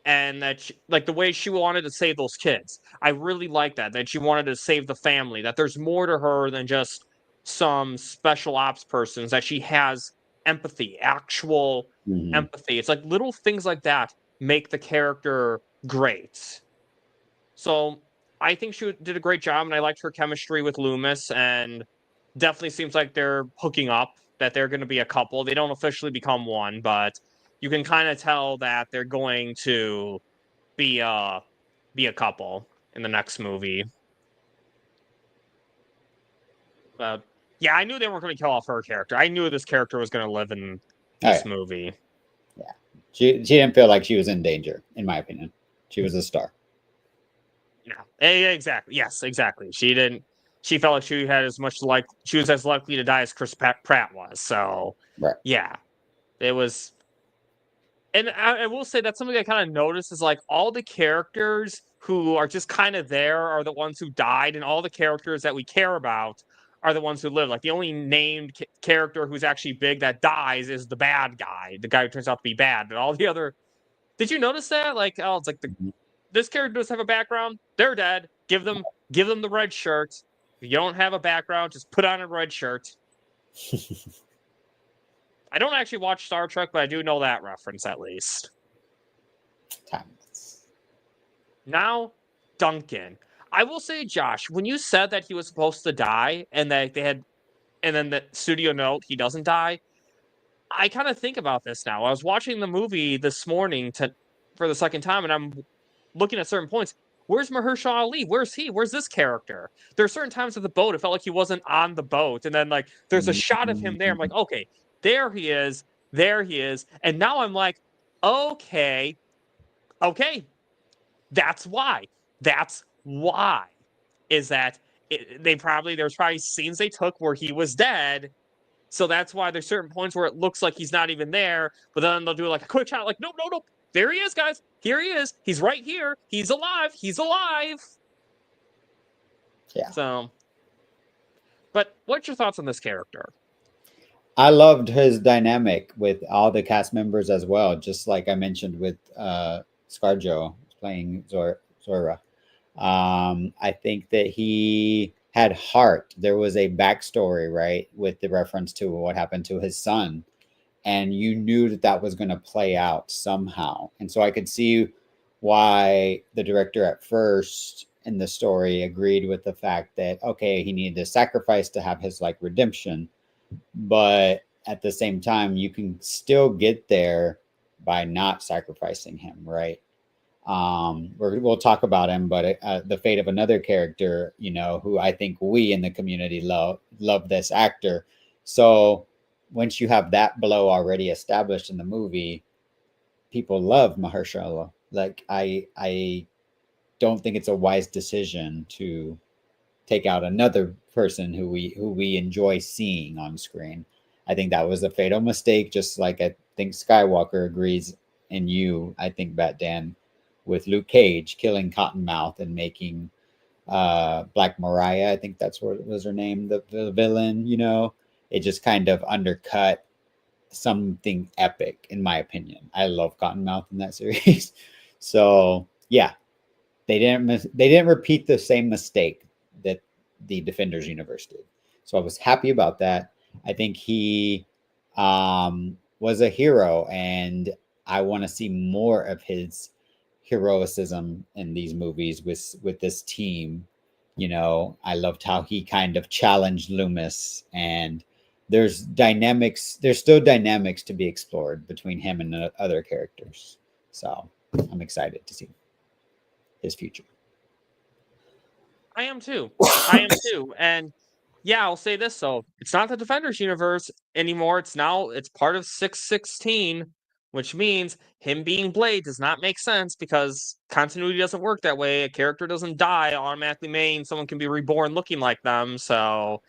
and that like the way she wanted to save those kids. I really like that she wanted to save the family. That there's more to her than just some special ops persons. That she has empathy, actual empathy. It's like little things like that make the character great. So I think she did a great job, and I liked her chemistry with Loomis, and definitely seems like they're hooking up, that they're going to be a couple. They don't officially become one, but you can kind of tell that they're going to be a couple in the next movie. But yeah, I knew they weren't going to kill off her character. I knew this character was going to live in this movie. Yeah, she didn't feel like she was in danger, in my opinion. She was a star. Yeah, exactly. Yes, exactly. She didn't. She felt like she was as likely to die as Chris Pratt was. So yeah, it was. And I will say that's something I kind of noticed is like all the characters who are just kind of there are the ones who died, and all the characters that we care about are the ones who live. Like the only named character who's actually big that dies is the bad guy, the guy who turns out to be bad. But all the other, did you notice that? Like, oh, it's like this character does have a background. They're dead. Give them the red shirt. If you don't have a background, just put on a red shirt. I don't actually watch Star Trek, but I do know that reference at least. Now, Duncan. I will say, Josh, when you said that he was supposed to die and that and then the studio note he doesn't die, I kind of think about this now. I was watching the movie this morning for the second time, and I'm looking at certain points. Where's Mahershala Ali? Where's he? Where's this character? There are certain times at the boat, it felt like he wasn't on the boat, and then like there's a shot of him there. I'm like, okay, there he is, and now I'm like, okay, that's why. That's why. Is that there's probably scenes they took where he was dead. So that's why there's certain points where it looks like he's not even there, but then they'll do like a quick shot, like, nope, nope, nope. There he is, guys. Here he is. He's right here. He's alive. He's alive. Yeah. So, but what's your thoughts on this character? I loved his dynamic with all the cast members as well. Just like I mentioned with ScarJo playing Zora. I think that he had heart. There was a backstory, right, with the reference to what happened to his son, and you knew that that was going to play out somehow. And so I could see why the director at first in the story agreed with the fact that, okay, he needed to sacrifice to have his like redemption, but at the same time, you can still get there by not sacrificing him, right? We'll talk about him, but the fate of another character, you know, who I think we in the community love this actor. So once you have that blow already established in the movie, people love Mahershala. Like I don't think it's a wise decision to take out another person who we enjoy seeing on screen. I think that was a fatal mistake, just like I think Skywalker agrees, and I think Batdan, with Luke Cage killing Cottonmouth and making Black Mariah, I think that's what was her name, the villain, you know. It just kind of undercut something epic, in my opinion. I love Cottonmouth in that series. So yeah, they didn't repeat the same mistake that the Defenders universe did. So I was happy about that. I think he was a hero, and I want to see more of his heroicism in these movies with this team. You know, I loved how he kind of challenged Loomis, and there's still dynamics to be explored between him and the other characters. So I'm excited to see his future. I am too. And yeah, I'll say this though. It's not the Defenders universe anymore. It's part of 616, which means him being Blade does not make sense because continuity doesn't work that way. A character doesn't die automatically means someone can be reborn looking like them. So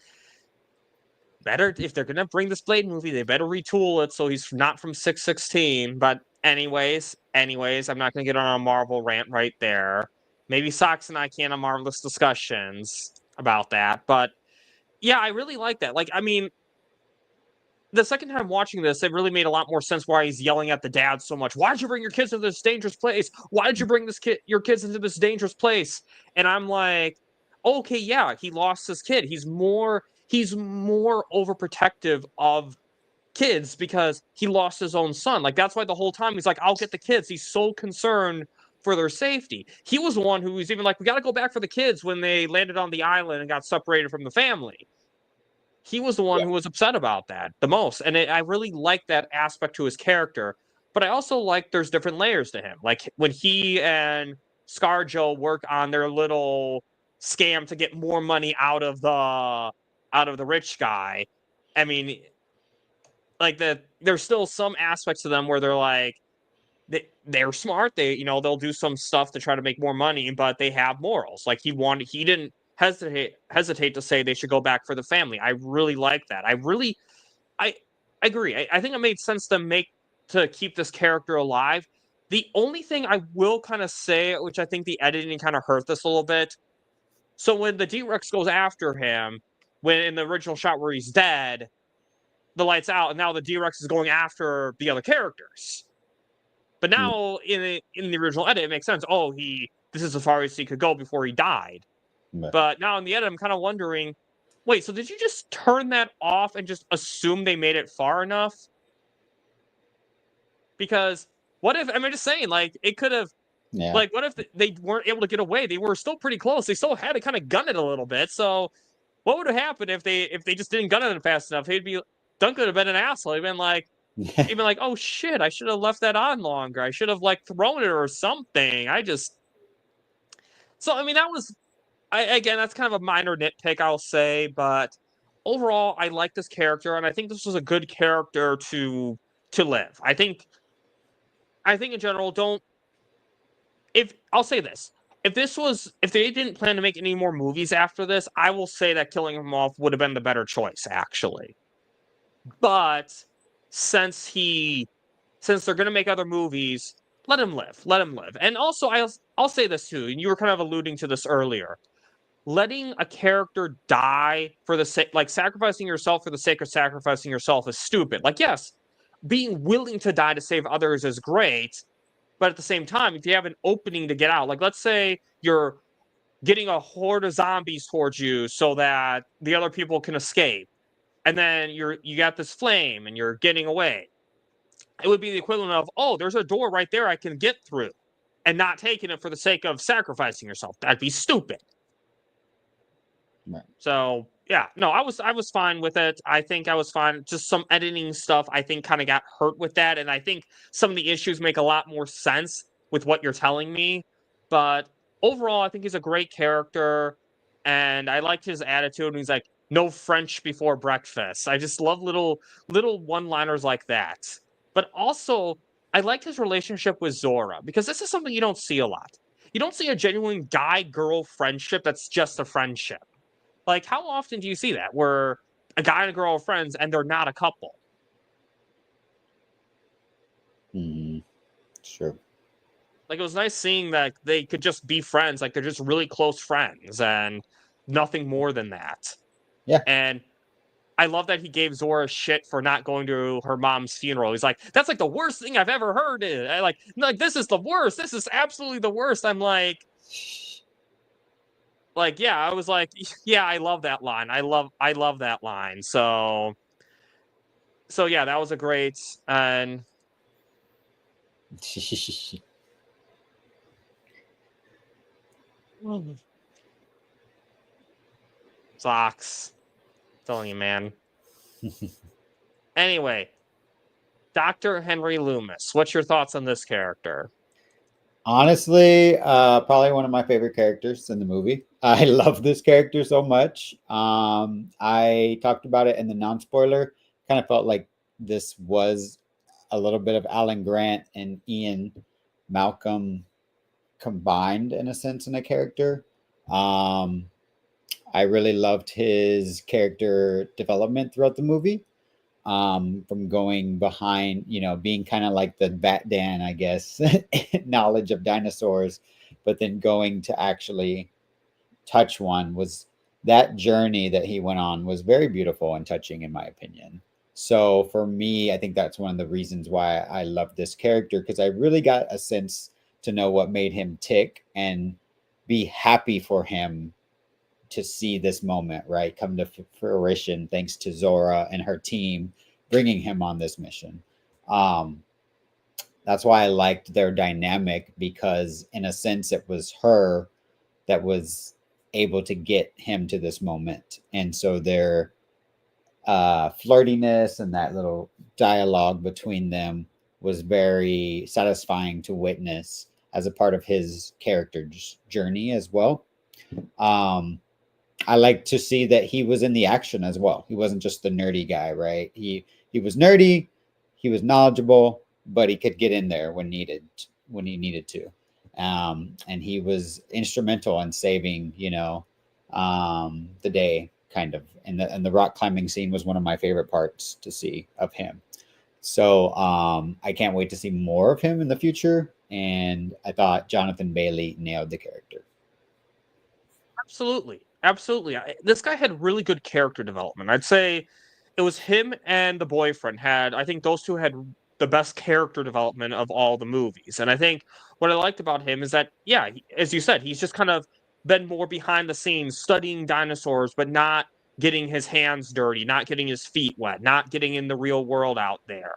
better, if they're gonna bring this Blade movie, they better retool it so he's not from 616. But anyways, I'm not gonna get on a Marvel rant right there. Maybe Sox and I can have marvelous discussions about that. But yeah, I really like that. Like, I mean, the second time watching this, it really made a lot more sense why he's yelling at the dad so much. Why did you bring your kids into this dangerous place? Why did you bring your kids into this dangerous place? And I'm like, okay, yeah, he lost his kid. He's more overprotective of kids because he lost his own son. Like, that's why the whole time he's like, I'll get the kids. He's so concerned for their safety. He was the one who was even like, we got to go back for the kids when they landed on the island and got separated from the family. He was the one who was upset about that the most. And I really like that aspect to his character. But I also like there's different layers to him. Like when he and ScarJo work on their little scam to get more money out of the rich guy. I mean, like there's still some aspects to them where they're like, they're smart. They'll do some stuff to try to make more money, but they have morals. Like he didn't hesitate to say they should go back for the family. I really like that. I agree. I think it made sense to keep this character alive. The only thing I will kind of say, which I think the editing kind of hurt this a little bit. So when the D-Rex goes after him, when in the original shot where he's dead, the light's out, and now the D-Rex is going after the other characters. But now in the original edit, it makes sense. Oh, this is as far as he could go before he died. Right. But now in the edit, I'm kind of wondering, wait, so did you just turn that off and just assume they made it far enough? Because what if, I'm just saying, like, it could have, Yeah. Like, what if they weren't able to get away? They were still pretty close. They still had to kind of gun it a little bit. So, what would have happened if they just didn't gun it fast enough? Duncan would have been an asshole. He'd been like, oh shit, I should have left that on longer. I should have like thrown it or something. So I mean, again, that's kind of a minor nitpick, I'll say, but overall, I like this character, and I think this was a good character to live. I think in general, I'll say this. If they didn't plan to make any more movies after this, I will say that killing him off would have been the better choice, actually. But since they're going to make other movies, let him live. And also, I'll say this too, and you were kind of alluding to this earlier. Letting a character die for the sake, like sacrificing yourself for the sake of sacrificing yourself is stupid. Like, yes, being willing to die to save others is great, but at the same time, if you have an opening to get out, like let's say you're getting a horde of zombies towards you so that the other people can escape, and then you got this flame and you're getting away. It would be the equivalent of, oh, there's a door right there I can get through, and not taking it for the sake of sacrificing yourself. That'd be stupid. Right. So yeah, no, I was fine with it. I think I was fine. Just some editing stuff I think kind of got hurt with that, and I think some of the issues make a lot more sense with what you're telling me. But overall, I think he's a great character, and I liked his attitude. And he's like, "No French before breakfast." I just love little one-liners like that. But also, I liked his relationship with Zora, because this is something you don't see a lot. You don't see a genuine guy-girl friendship that's just a friendship. Like, how often do you see that, where a guy and a girl are friends and they're not a couple? Sure. Like, it was nice seeing that they could just be friends, like they're just really close friends and nothing more than that. Yeah. And I love that he gave Zora shit for not going to her mom's funeral. He's like, that's like the worst thing I've ever heard. Like, this is the worst. This is absolutely the worst. I'm like, yeah, I was like, yeah, I love that line. I love that line. So yeah, that was a great, and socks. Telling you, man. Anyway, Dr. Henry Loomis. What's your thoughts on this character? Honestly, probably one of my favorite characters in the movie. I love this character so much. I talked about it in the non-spoiler. Kind of felt like this was a little bit of Alan Grant and Ian Malcolm combined in a sense in a character. I really loved his character development throughout the movie. From going behind, being kind of like the Bat Dan, I guess, knowledge of dinosaurs, but then going to actually touch one, was that journey that he went on was very beautiful and touching, in my opinion. So for me, I think that's one of the reasons why I love this character, because I really got a sense to know what made him tick and be happy for him to see this moment, right, come to fruition thanks to Zora and her team bringing him on this mission. That's why I liked their dynamic, because in a sense it was her that was able to get him to this moment. And so their flirtiness and that little dialogue between them was very satisfying to witness as a part of his character's journey as well. I like to see that he was in the action as well. He wasn't just the nerdy guy, right? He was nerdy, he was knowledgeable, but he could get in there when he needed to. And he was instrumental in saving, the day, kind of. And the rock climbing scene was one of my favorite parts to see of him. So I can't wait to see more of him in the future. And I thought Jonathan Bailey nailed the character. Absolutely. This guy had really good character development. I'd say it was him and the boyfriend I think those two had the best character development of all the movies. And I think what I liked about him is that, yeah, as you said, he's just kind of been more behind the scenes studying dinosaurs, but not getting his hands dirty, not getting his feet wet, not getting in the real world out there.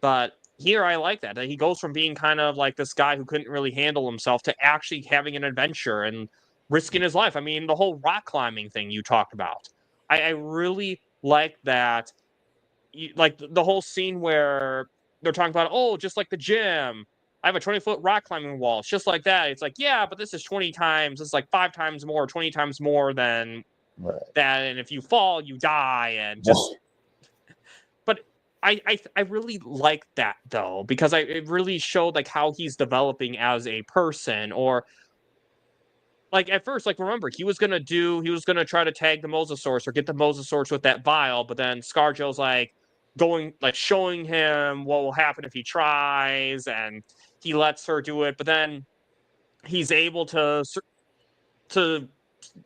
But here I like that he goes from being kind of like this guy who couldn't really handle himself to actually having an adventure and risking his life. I mean, the whole rock climbing thing you talked about. I really like that. Like the whole scene where they're talking about, oh, just like the gym, I have a 20-foot rock climbing wall. It's just like that. It's like, yeah, but this is 20 times. It's like 5 times more, 20 times more than that. And if you fall, you die. And just, but I really like that though, because it really showed like how he's developing as a person. Or like at first, like remember, he was gonna try to tag the Mosasaurus or get the Mosasaurus with that vial, but then ScarJo's like showing him what will happen if he tries, and he lets her do it, but then he's able to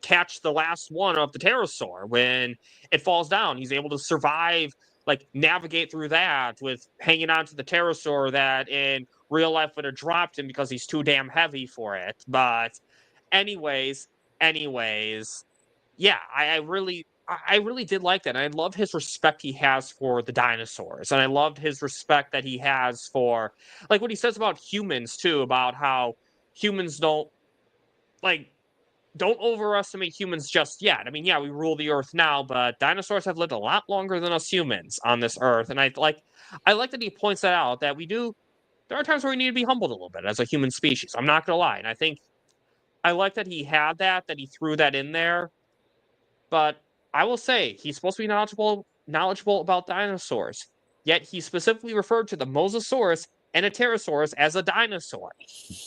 catch the last one of the pterosaur when it falls down. He's able to survive, like navigate through that with hanging on to the pterosaur that in real life would have dropped him because he's too damn heavy for it. But anyways, yeah, I really did like that. And I love his respect he has for the dinosaurs. And I loved his respect that he has for, like, what he says about humans, too, about how humans don't overestimate humans just yet. I mean, yeah, we rule the earth now, but dinosaurs have lived a lot longer than us humans on this earth. And I like that he points that out, that there are times where we need to be humbled a little bit as a human species. I'm not going to lie. And I think I like that he had that he threw that in there. But I will say, he's supposed to be knowledgeable about dinosaurs. Yet he specifically referred to the Mosasaurus and a Pterosaurus as a dinosaur. You're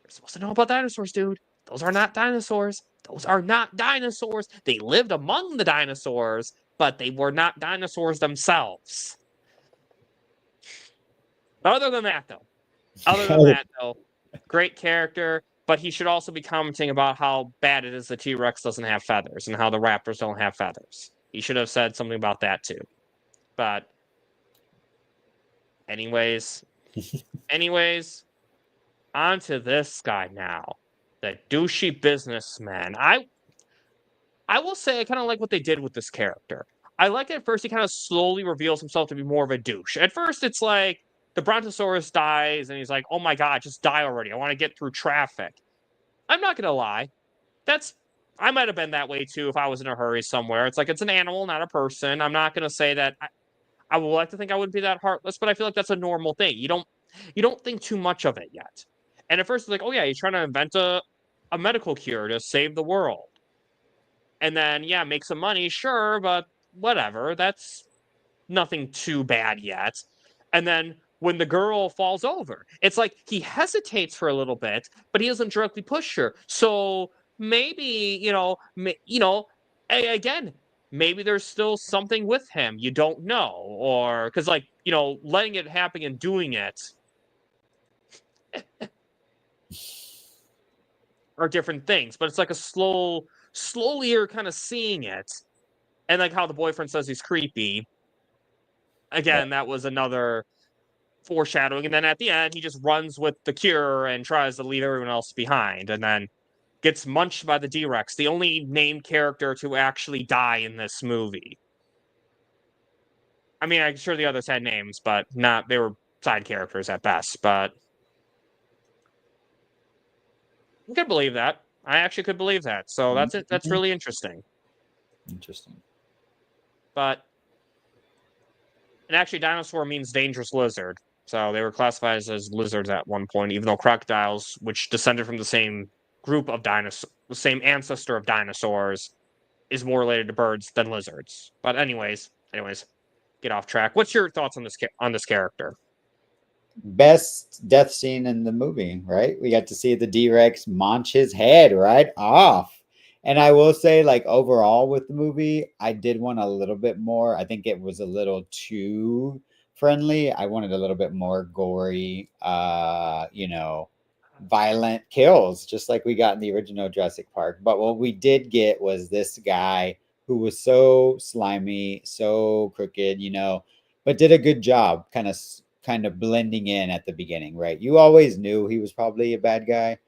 supposed to know about dinosaurs, dude. Those are not dinosaurs. Those are not dinosaurs. They lived among the dinosaurs, but they were not dinosaurs themselves. But other than that, though, great character. But he should also be commenting about how bad it is the T-Rex doesn't have feathers and how the raptors don't have feathers. He should have said something about that too. But anyways, on to this guy now. The douchey businessman. I will say I kind of like what they did with this character. I like it at first he kind of slowly reveals himself to be more of a douche. At first it's like the Brontosaurus dies and he's like, oh my god, just die already. I want to get through traffic. I'm not going to lie. I might have been that way too if I was in a hurry somewhere. It's like, it's an animal, not a person. I'm not going to say that. I would like to think I wouldn't be that heartless, but I feel like that's a normal thing. You don't think too much of it yet. And at first it's like, oh yeah, he's trying to invent a medical cure to save the world. And then, yeah, make some money, sure, but whatever. That's nothing too bad yet. And then when the girl falls over, it's like he hesitates for a little bit, but he doesn't directly push her. So maybe, again, maybe there's still something with him. You don't know. Or because, like, letting it happen and doing it are different things. But it's like a slowly you're kind of seeing it. And like how the boyfriend says he's creepy. Again, that was another foreshadowing. And then at the end, he just runs with the cure and tries to leave everyone else behind. And then gets munched by the D-Rex, the only named character to actually die in this movie. I mean, I'm sure the others had names, but they were side characters at best. But I could believe that. I actually could believe that. So that's it. That's really interesting. But, and actually, dinosaur means dangerous lizard. So they were classified as lizards at one point, even though crocodiles, which descended from the same group of dinosaurs, the same ancestor of dinosaurs, is more related to birds than lizards. But anyways, get off track. What's your thoughts on this character? Best death scene in the movie, right? We got to see the D-Rex munch his head right off. And I will say, like, overall with the movie, I did want a little bit more. I think it was a little too friendly. I wanted a little bit more gory, violent kills, just like we got in the original Jurassic Park. But what we did get was this guy who was so slimy, so crooked, but did a good job kind of blending in at the beginning, right? You always knew he was probably a bad guy,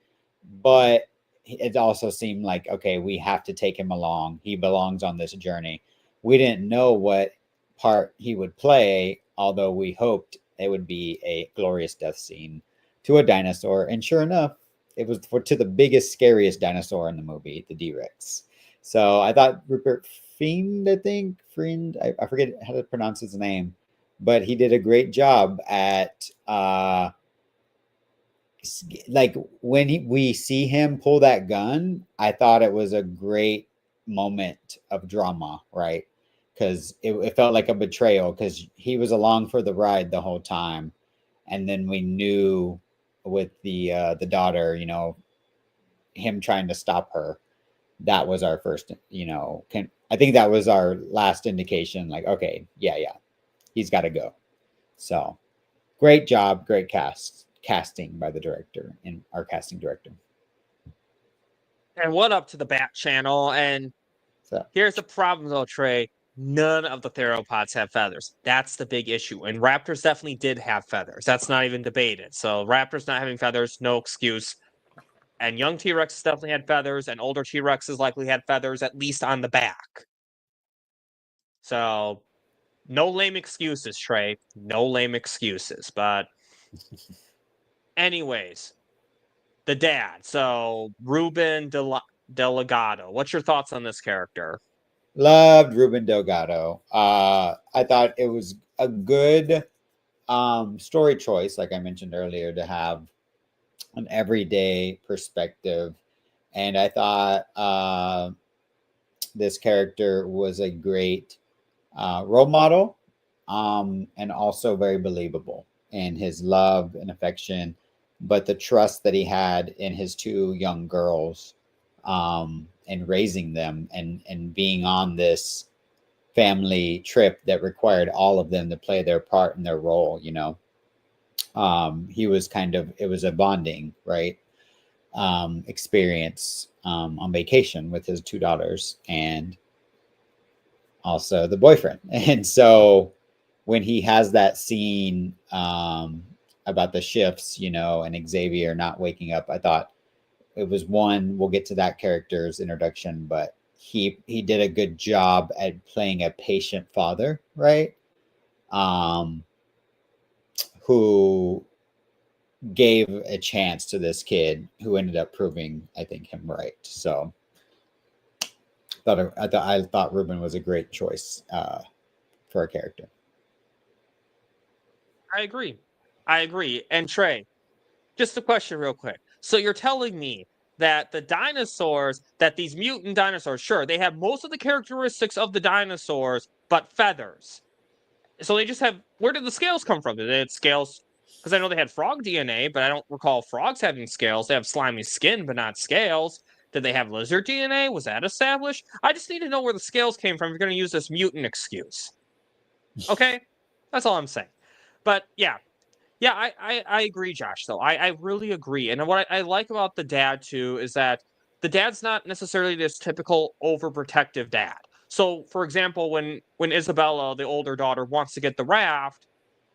but it also seemed like, okay, we have to take him along. He belongs on this journey. We didn't know what part he would play although we hoped it would be a glorious death scene to a dinosaur. And sure enough, it was to the biggest, scariest dinosaur in the movie, the D-Rex. So I thought Rupert Friend, I forget how to pronounce his name, but he did a great job at like when we see him pull that gun. I thought it was a great moment of drama, right? Because it felt like a betrayal, because he was along for the ride the whole time, and then we knew with the daughter, him trying to stop her. That was our first, I think that was our last indication. Like, okay, yeah, he's got to go. So, great job, great casting by the director and our casting director. And what up to the Bat Channel? And So here's the problem, though, Trey. None of the theropods have feathers. That's the big issue. And raptors definitely did have feathers. That's not even debated. So raptors not having feathers, no excuse. And young T-Rexes definitely had feathers, and older T-Rexes likely had feathers, at least on the back. So, no lame excuses, Trey. No lame excuses. But anyways, the dad. So, Ruben Delgado. What's your thoughts on this character? loved Ruben Delgado. I thought it was a good story choice, like I mentioned earlier, to have an everyday perspective. And I thought this character was a great role model, and also very believable in his love and affection, but the trust that he had in his two young girls, and raising them, and being on this family trip that required all of them to play their part and their role. He was it was a bonding, right, experience on vacation with his two daughters and also the boyfriend. And so when he has that scene about the shifts, and Xavier not waking up, I thought it was one, we'll get to that character's introduction, but he did a good job at playing a patient father, right? Who gave a chance to this kid who ended up proving, I think, him right. So I thought Ruben was a great choice for a character. I agree. And Trey, just a question real quick. So you're telling me that the dinosaurs, that these mutant dinosaurs, sure, they have most of the characteristics of the dinosaurs, but feathers. So they just have, where did the scales come from? Did they have scales? Because I know they had frog DNA, but I don't recall frogs having scales. They have slimy skin, but not scales. Did they have lizard DNA? Was that established? I just need to know where the scales came from if you're going to use this mutant excuse. Okay? That's all I'm saying. But yeah, I agree, Josh, though. I really agree. And what I like about the dad, too, is that the dad's not necessarily this typical overprotective dad. So, for example, when Isabella, the older daughter, wants to get the raft,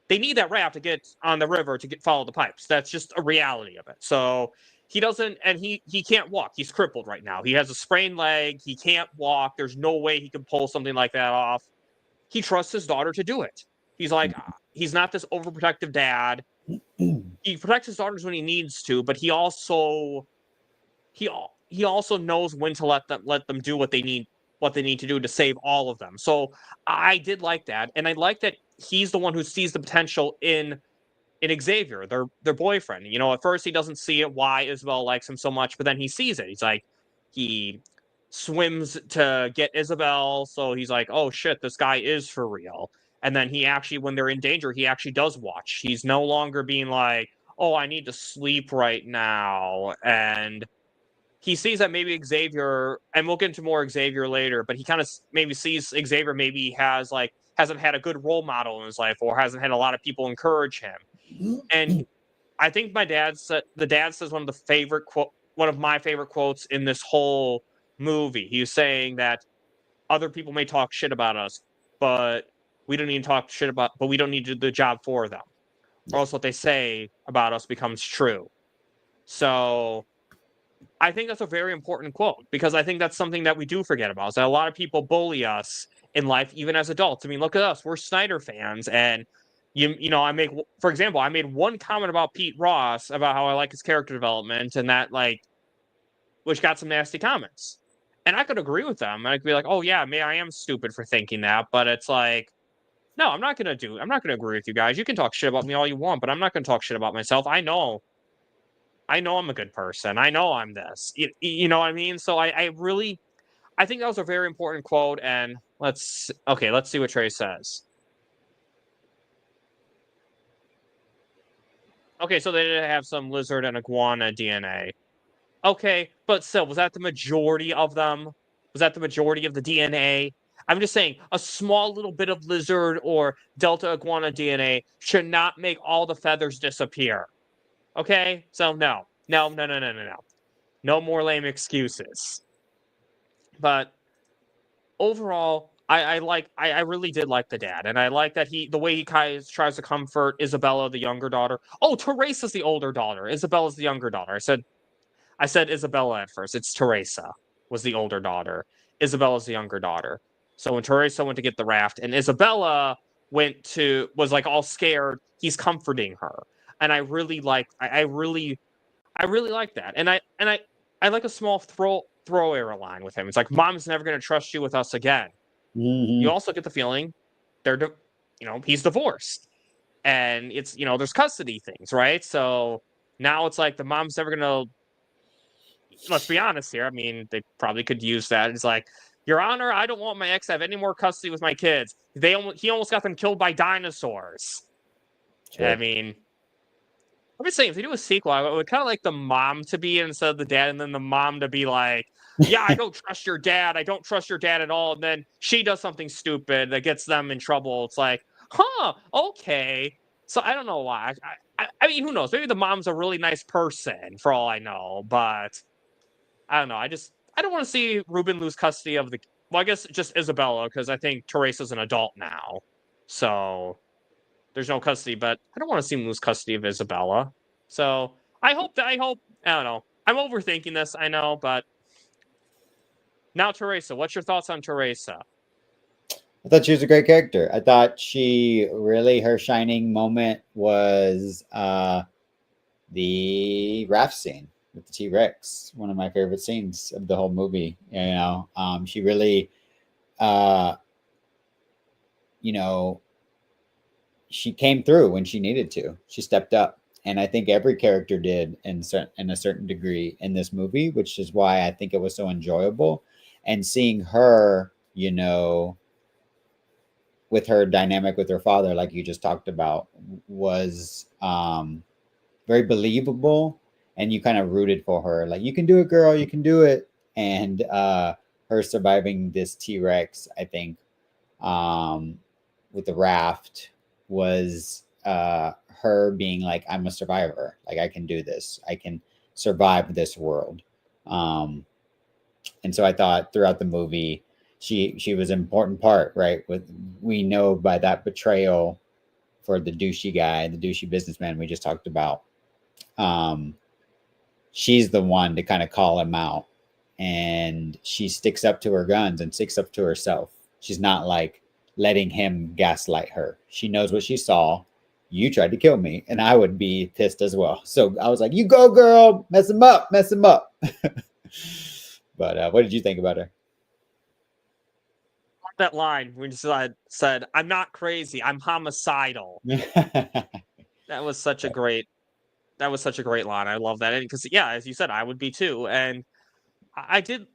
they need that raft to get on the river to follow the pipes. That's just a reality of it. So he doesn't, and he can't walk. He's crippled right now. He has a sprained leg. He can't walk. There's no way he can pull something like that off. He trusts his daughter to do it. He's like, he's not this overprotective dad. He protects his daughters when he needs to, but he also knows when to let them do what they need to do to save all of them. So I did like that, and I like that he's the one who sees the potential in Xavier, their boyfriend. At first he doesn't see it, why Isabel likes him so much, but then he sees it. He's like, he swims to get Isabel, so he's like, oh shit, this guy is for real. And then he actually, when they're in danger, he actually does watch. He's no longer being like, oh, I need to sleep right now. And he sees that maybe Xavier, and we'll get into more Xavier later, but he kind of maybe sees Xavier maybe hasn't had a good role model in his life, or hasn't had a lot of people encourage him. And I think the dad says one of my favorite quotes in this whole movie. He was saying that other people may talk shit about us, but we don't need to talk shit about, but we don't need to do the job for them. Or else what they say about us becomes true. So I think that's a very important quote, because I think that's something that we do forget about. Is that a lot of people bully us in life, even as adults. I mean, look at us. We're Snyder fans, and I make, for example, I made one comment about Pete Ross about how I like his character development, and that which got some nasty comments. And I could agree with them. I could be like, oh yeah, maybe I am stupid for thinking that, but it's like, no, I'm not gonna agree with you guys. You can talk shit about me all you want, but I'm not gonna talk shit about myself. I know I'm a good person. I know I'm this. You know what I mean? So I think that was a very important quote. And let's see what Trey says. Okay, so they did have some lizard and iguana DNA. Okay, but still, was that the majority of them? Was that the majority of the DNA? I'm just saying, a small little bit of lizard or delta iguana DNA should not make all the feathers disappear. Okay? So no. No more lame excuses. But overall, I really did like the dad, and I like that the way he tries to comfort Isabella, the younger daughter. Oh, Teresa's the older daughter. Isabella's the younger daughter. I said Isabella at first. It's Teresa was the older daughter. Isabella's the younger daughter. So when Teresa went to get the raft, and Isabella was like all scared, he's comforting her, and I really like that, and I like a small throwaway line with him. It's like, Mom's never going to trust you with us again. Mm-hmm. You also get the feeling he's divorced, and it's there's custody things, right? So now it's like the mom's never going to. Let's be honest here. I mean, they probably could use that. It's like, Your Honor, I don't want my ex to have any more custody with my kids. He almost got them killed by dinosaurs. Sure. I mean, I'm just saying, if they do a sequel, I would kind of like the mom to be instead of the dad, and then the mom to be like, yeah, I don't trust your dad. I don't trust your dad at all. And then she does something stupid that gets them in trouble. It's like, huh, okay. So I don't know why. I mean, who knows? Maybe the mom's a really nice person for all I know, but I don't know. I don't want to see Ruben lose custody of I guess just Isabella, because I think Teresa's an adult now. So there's no custody, but I don't want to see him lose custody of Isabella. So I hope, I don't know. I'm overthinking this, I know, but now Teresa, what's your thoughts on Teresa? I thought she was a great character. I thought her shining moment was the raft scene with the T-Rex. One of my favorite scenes of the whole movie. She really, she came through when she needed to. She stepped up, and I think every character did in a certain degree in this movie, which is why I think it was so enjoyable. And seeing her, with her dynamic with her father, like you just talked about, was very believable, and you kind of rooted for her. Like, you can do it, girl, you can do it. And her surviving this T-Rex, I think, with the raft was her being like, I'm a survivor. Like, I can do this. I can survive this world. And so I thought throughout the movie, she was an important part, right? We know by that betrayal for the douchey guy, the douchey businessman we just talked about. She's the one to kind of call him out, and she sticks up to her guns and sticks up to herself. She's not like letting him gaslight her. She knows what she saw. You tried to kill me, and I would be pissed as well. So I was like, you go, girl, mess him up. But what did you think about her? That line when you said, I'm not crazy, I'm homicidal. That was such a great line. I love that. And because, yeah, as you said, I would be too. And I did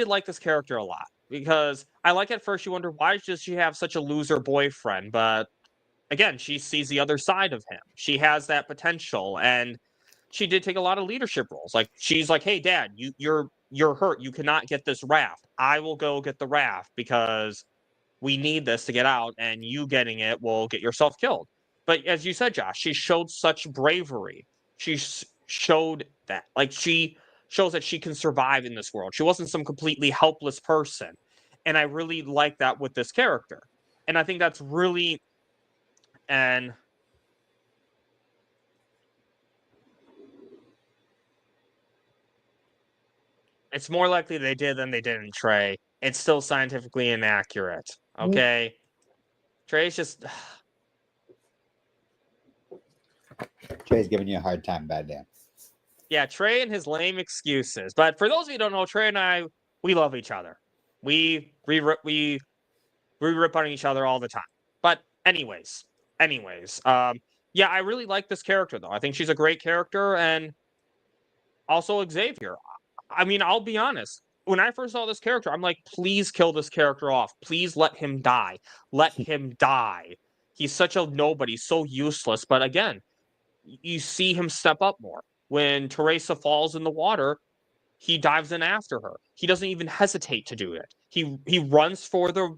like this character a lot, because I like, at first you wonder, why does she have such a loser boyfriend? But again, she sees the other side of him. She has that potential, and she did take a lot of leadership roles. Like, she's like, hey, Dad, you're hurt. You cannot get this raft. I will go get the raft because we need this to get out, and you getting it will get yourself killed. But as you said, Josh, she showed such bravery. She showed that, like, she shows that she can survive in this world. She wasn't some completely helpless person. And I really like that with this character. And I think that's really, and it's more likely they did than they didn't, Trey. It's still scientifically inaccurate. Okay? Trey's just... Trey's giving you a hard time, bad damn. Yeah, Trey and his lame excuses. But for those of you who don't know, Trey and I, we love each other. We rip on each other all the time. But anyways, yeah, I really like this character though. I think she's a great character, and also Xavier. I mean, I'll be honest. When I first saw this character, I'm like, please kill this character off. Please let him die. Let him die. He's such a nobody, so useless. But again, you see him step up more. When Teresa falls in the water, he dives in after her. He doesn't even hesitate to do it. He runs for the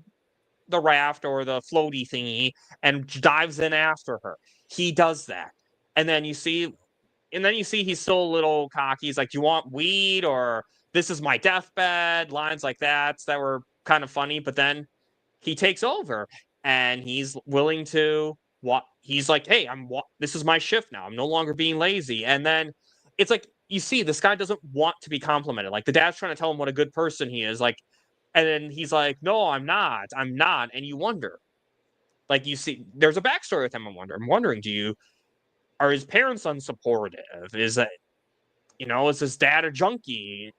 raft or the floaty thingy and dives in after her. He does that. And then you see he's still a little cocky. He's like, "Do you want weed?" or "This is my deathbed." Lines like that were kind of funny. But then he takes over and he's willing to what he's like, "Hey, this is my shift now. I'm no longer being lazy." And then it's like you see this guy doesn't want to be complimented. Like the dad's trying to tell him what a good person he is. Like, and then he's like, "No, I'm not. I'm not." And you wonder, like you see, there's a backstory with him. I'm wondering, are his parents unsupportive? Is that, is his dad a junkie?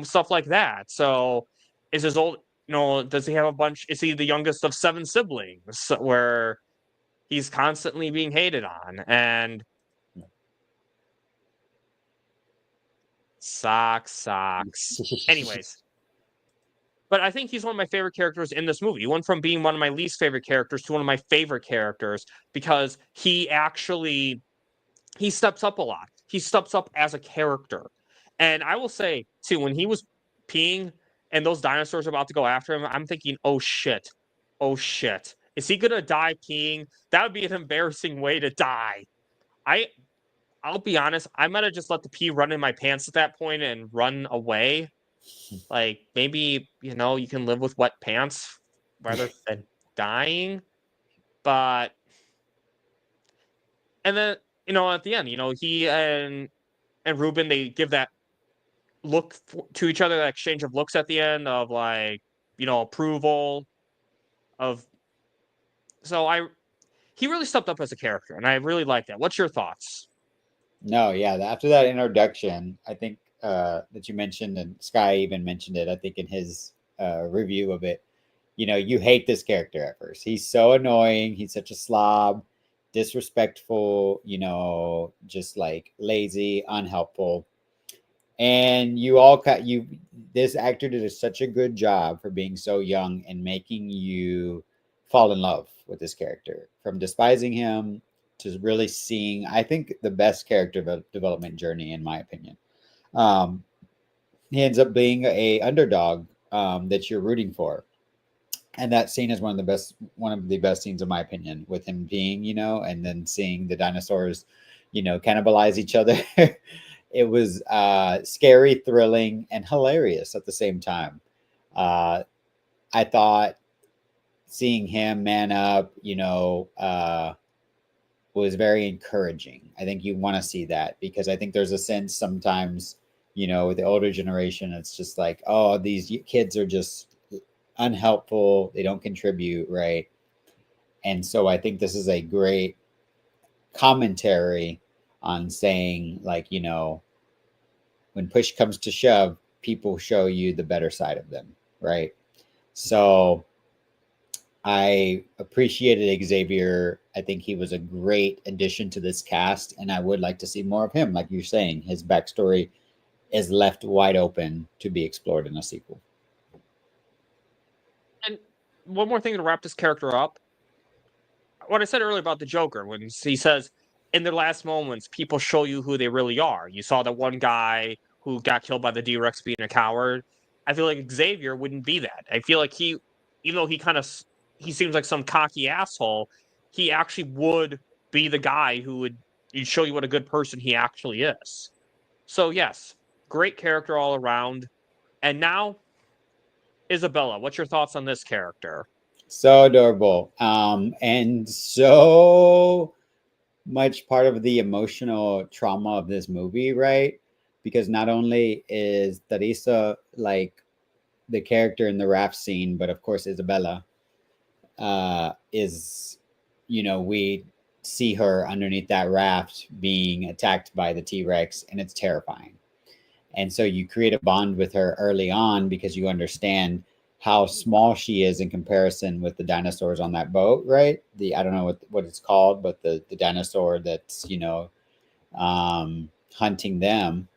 Stuff like that. So is his old, does he have a bunch? Is he the youngest of 7 siblings where he's constantly being hated on? And socks. Anyways. But I think he's one of my favorite characters in this movie. He went from being one of my least favorite characters to one of my favorite characters because he steps up a lot. He steps up as a character. And I will say, too, when he was peeing and those dinosaurs are about to go after him, I'm thinking, oh, shit. Oh, shit. Is he going to die peeing? That would be an embarrassing way to die. I'll be honest, I might have just let the pee run in my pants at that point and run away. Like, maybe, you can live with wet pants rather than dying. But, and then, at the end, he and Ruben, they give that look to each other, that exchange of looks at the end of like, approval of. So he really stepped up as a character, and I really like that. What's your thoughts? No, yeah. After that introduction, I think that you mentioned, and Sky even mentioned it, I think in his review of it, you hate this character at first. He's so annoying. He's such a slob, disrespectful, just like lazy, unhelpful. And this actor did such a good job for being so young and making you fall in love with this character, from despising him to really seeing, I think, the best character development journey, in my opinion. He ends up being a underdog that you're rooting for. And that scene is one of the best scenes, in my opinion, with him being, and then seeing the dinosaurs, cannibalize each other. It was scary, thrilling, and hilarious at the same time. I thought seeing him man up, was very encouraging. I think you want to see that, because I think there's a sense sometimes, with the older generation, it's just like, oh, these kids are just unhelpful. They don't contribute, right? And so I think this is a great commentary on saying, like, when push comes to shove, people show you the better side of them, right? So I appreciated Xavier. I think he was a great addition to this cast, and I would like to see more of him. Like you're saying, his backstory is left wide open to be explored in a sequel. And one more thing to wrap this character up. What I said earlier about the Joker, when he says, in their last moments, people show you who they really are. You saw that one guy who got killed by the D-Rex being a coward. I feel like Xavier wouldn't be that. I feel like even though he seems like some cocky asshole, he actually would be the guy who would show you what a good person he actually is. So yes, great character all around. And now, Isabella, what's your thoughts on this character? So adorable. And so much part of the emotional trauma of this movie, right? Because not only is Teresa like the character in the raft scene, but of course Isabella is, we see her underneath that raft being attacked by the T-Rex, and it's terrifying. And so you create a bond with her early on because you understand how small she is in comparison with the dinosaurs on that boat, right? I don't know what it's called, but the dinosaur that's, hunting them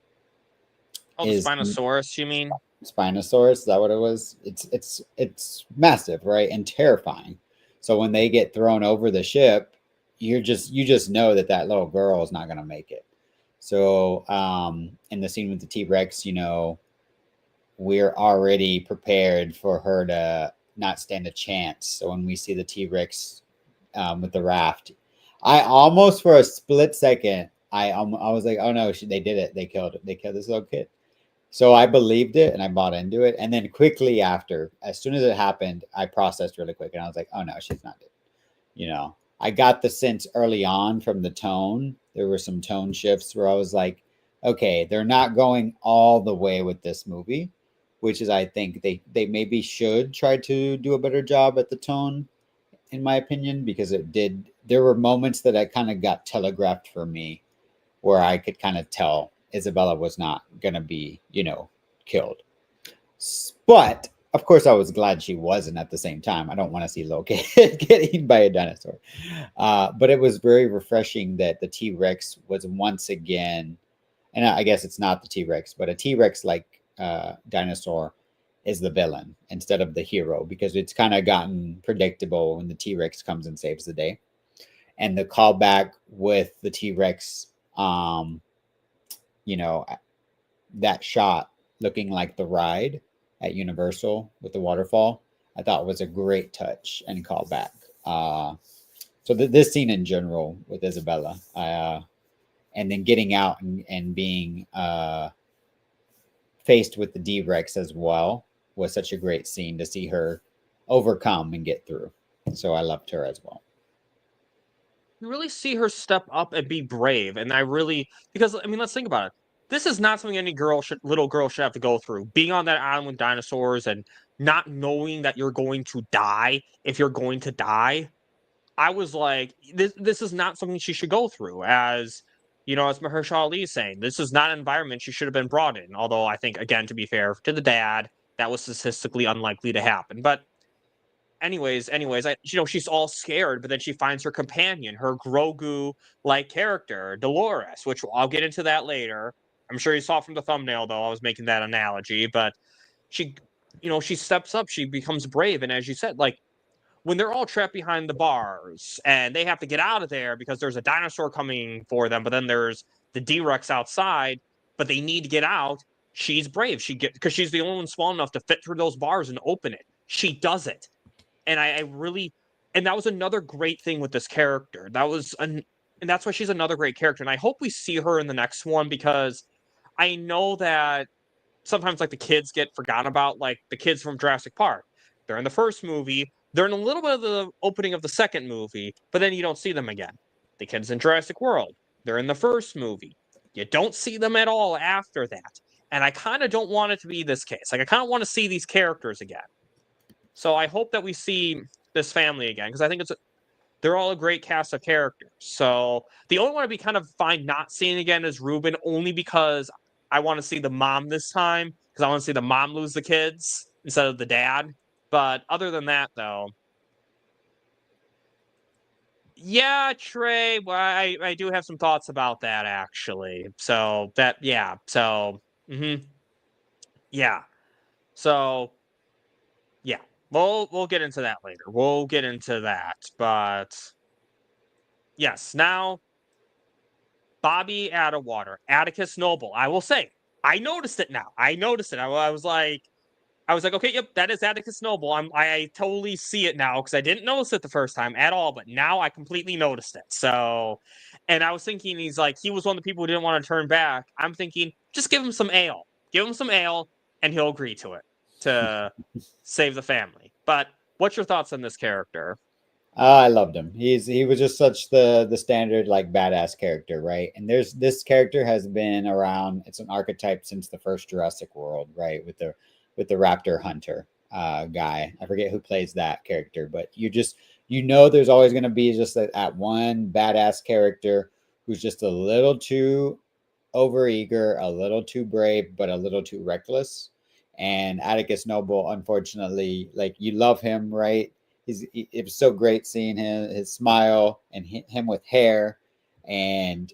Oh, the is Spinosaurus, you mean? Spinosaurus. Is that what it was? It's massive, right? And terrifying. So when they get thrown over the ship, you just know that little girl is not going to make it. So in the scene with the T-Rex, we're already prepared for her to not stand a chance. So when we see the T-Rex with the raft, I almost for a split second, I was like, oh no, they did it. They killed it. They killed this little kid. So I believed it and I bought into it. And then quickly after, as soon as it happened, I processed really quick and I was like, oh no, she's not dead. I got the sense early on from the tone. There were some tone shifts where I was like, okay, they're not going all the way with this movie, which is, I think they maybe should try to do a better job at the tone, in my opinion, because there were moments that I kind of got telegraphed for me where I could kind of tell Isabella was not going to be, killed. But of course, I was glad she wasn't at the same time. I don't want to see a little kid get eaten by a dinosaur. But it was very refreshing that the T-Rex was once again, and I guess it's not the T-Rex, but a T-Rex-like dinosaur is the villain instead of the hero, because it's kind of gotten predictable when the T-Rex comes and saves the day. And the callback with the T-Rex, that shot looking like the ride at Universal with the waterfall, I thought was a great touch and callback. So this scene in general with Isabella, and then getting out and being faced with the D-Rex as well was such a great scene to see her overcome and get through. So I loved her as well. You really see her step up and be brave, and because let's think about it. This is not something any little girl should have to go through. Being on that island with dinosaurs and not knowing that you're going to die if you're going to die. I was like, this is not something she should go through. As Mahershala Ali is saying, this is not an environment she should have been brought in. Although I think, again, to be fair to the dad, that was statistically unlikely to happen. But anyways, she's all scared, but then she finds her companion, her Grogu-like character, Dolores, which I'll get into that later. I'm sure you saw from the thumbnail, though, I was making that analogy, but she steps up, she becomes brave, and as you said, when they're all trapped behind the bars and they have to get out of there because there's a dinosaur coming for them, but then there's the D-Rex outside, but they need to get out, she's brave. Because she's the only one small enough to fit through those bars and open it. She does it. And and that was another great thing with this character. And that's why she's another great character. And I hope we see her in the next one, because I know that sometimes the kids get forgotten about, like the kids from Jurassic Park. They're in the first movie. They're in a little bit of the opening of the second movie, but then you don't see them again. The kids in Jurassic World, they're in the first movie. You don't see them at all after that. And I kind of don't want it to be this case. I kind of want to see these characters again. So I hope that we see this family again, because I think they're all a great cast of characters. So the only one I'd be kind of fine not seeing again is Ruben, only because I want to see the mom this time, because I want to see the mom lose the kids instead of the dad. But other than that, though, yeah, Trey, well, I do have some thoughts about that, actually. So yeah. So, yeah. So, yeah. We'll get into that later. We'll get into that. But yes, now Bobby Atwater, Atticus Noble. I will say, I noticed it now. I noticed it. I was like, okay, yep, that is Atticus Noble. I totally see it now, because I didn't notice it the first time at all, but now I completely noticed it. So, and I was thinking he was one of the people who didn't want to turn back. I'm thinking, just give him some ale. Give him some ale, and he'll agree to it to save the family. But what's your thoughts on this character? I loved him. He was just such the standard badass character, right? And this character has been around. It's an archetype since the first Jurassic World, right? With the raptor hunter guy. I forget who plays that character, but You know, there's always going to be just that one badass character who's just a little too overeager, a little too brave, but a little too reckless. And Atticus Noble, unfortunately, like, you love him, right? It was so great seeing his smile and him with hair and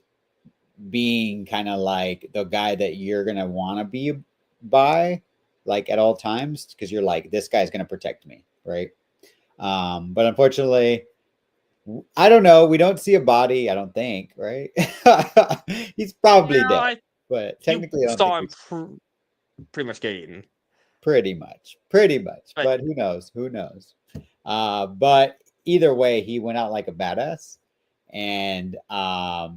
being kind of like the guy that you're gonna want to be by, like, at all times, because you're like, this guy's gonna protect me, right? But unfortunately, I don't know. We don't see a body, I don't think, right? He's probably dead, but technically, I don't saw think him pretty much get eaten. pretty much. But who knows? But either way, he went out like a badass, and I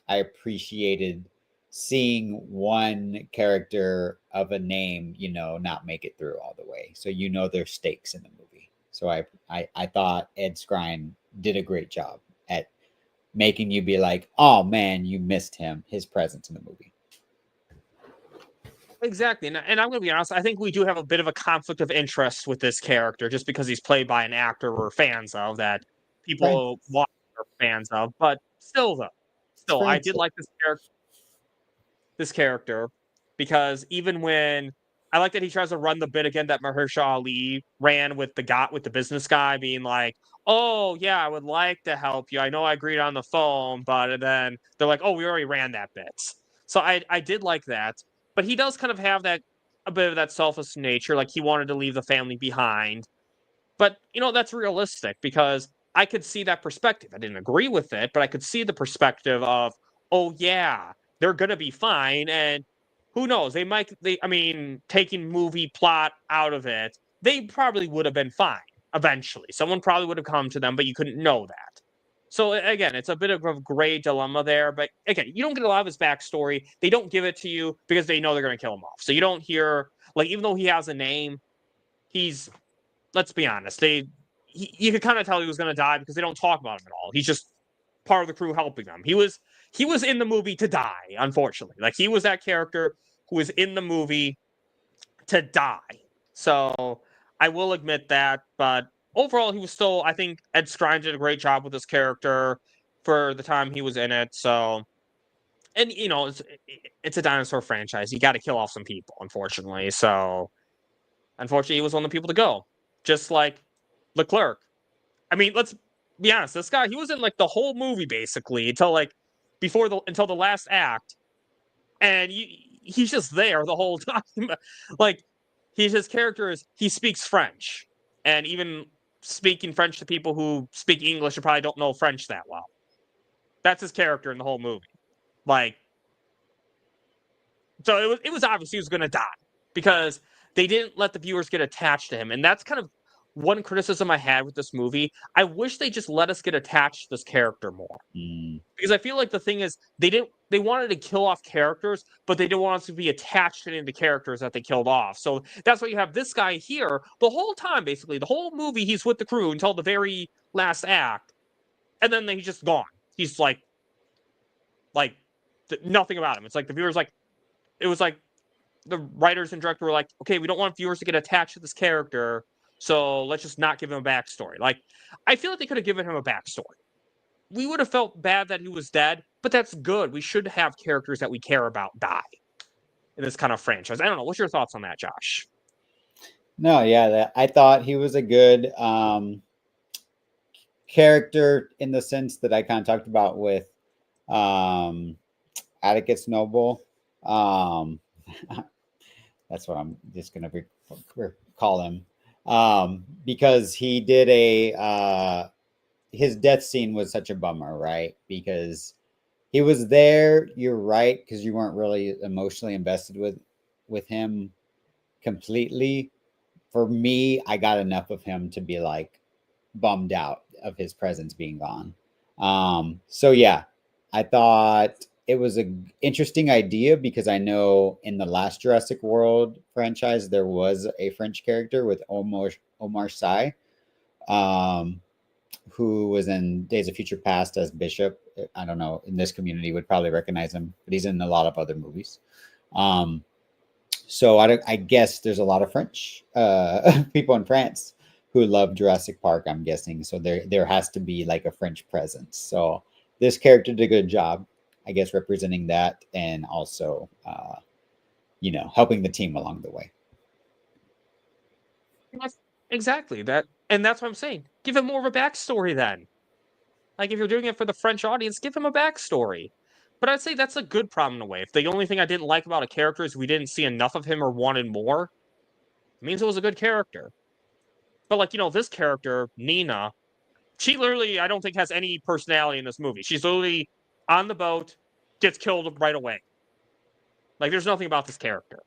appreciated seeing one character of a name, not make it through all the way. So there's stakes in the movie. So I thought Ed Skrein did a great job at making you be like, oh man, you missed his presence in the movie. Exactly. And I'm going to be honest, I think we do have a bit of a conflict of interest with this character just because he's played by an actor we're fans of, that people watch are fans of. But still, I did like this character because even when I like that he tries to run the bit again that Mahershala Ali ran with the business guy being like, oh yeah, I would like to help you. I know I agreed on the phone, but then they're like, oh, we already ran that bit. So I did like that. But he does kind of have a bit of that selfish nature, like he wanted to leave the family behind. But that's realistic because I could see that perspective. I didn't agree with it, but I could see the perspective of, oh yeah, they're gonna be fine, and who knows? Taking movie plot out of it, they probably would have been fine eventually. Someone probably would have come to them, but you couldn't know that. So again, it's a bit of a gray dilemma there. But again, you don't get a lot of his backstory. They don't give it to you because they know they're going to kill him off. So you don't hear, like, even though he has a name, let's be honest, you could kind of tell he was going to die because they don't talk about him at all. He's just part of the crew helping them. He was in the movie to die, unfortunately. Like, he was that character who was in the movie to die. So I will admit that, but overall, he was still, I think Ed Skrein did a great job with this character for the time he was in it. So, and it's a dinosaur franchise. You got to kill off some people, unfortunately. So, unfortunately, he was one of the people to go, just like Leclerc. I mean, let's be honest. This guy, he was in like the whole movie basically until the last act, and he's just there the whole time. Like, his character he speaks French, and even speaking French to people who speak English and probably don't know French that well. That's his character in the whole movie. Like, so it was obvious he was going to die because they didn't let the viewers get attached to him. And that's kind of one criticism I had with this movie. I wish they just let us get attached to this character more. Because I feel like the thing is, they wanted to kill off characters, but they didn't want us to be attached to any of the characters that they killed off. So that's why you have this guy here the whole time, basically. The whole movie, he's with the crew until the very last act. And then he's just gone. He's like nothing about him. It's like the viewers it was like the writers and director were like, okay, we don't want viewers to get attached to this character, so let's just not give him a backstory. Like, I feel like they could have given him a backstory. We would have felt bad that he was dead, but that's good. We should have characters that we care about die in this kind of franchise. I don't know. What's your thoughts on that, Josh? No, yeah, I thought he was a good character in the sense that I kind of talked about with Atticus Noble. That's what I'm just going to call him. Because he did his death scene was such a bummer, right? Because he was there, you're right, because you weren't really emotionally invested with him completely. For me, I got enough of him to be like bummed out of his presence being gone. So yeah, I thought it was an interesting idea because I know in the last Jurassic World franchise, there was a French character with Omar Sy, who was in Days of Future Past as Bishop. I don't know, in this community would probably recognize him, but he's in a lot of other movies. So I guess there's a lot of French people in France who love Jurassic Park, I'm guessing. So there has to be like a French presence. So this character did a good job, I guess, representing that, and also helping the team along the way. Exactly that, and that's what I'm saying. Give him more of a backstory then. Like, if you're doing it for the French audience, give him a backstory. But I'd say that's a good problem in a way. If the only thing I didn't like about a character is we didn't see enough of him or wanted more, it means it was a good character. But, like, this character, Nina, she literally, I don't think, has any personality in this movie. She's literally on the boat, gets killed right away. Like, there's nothing about this character.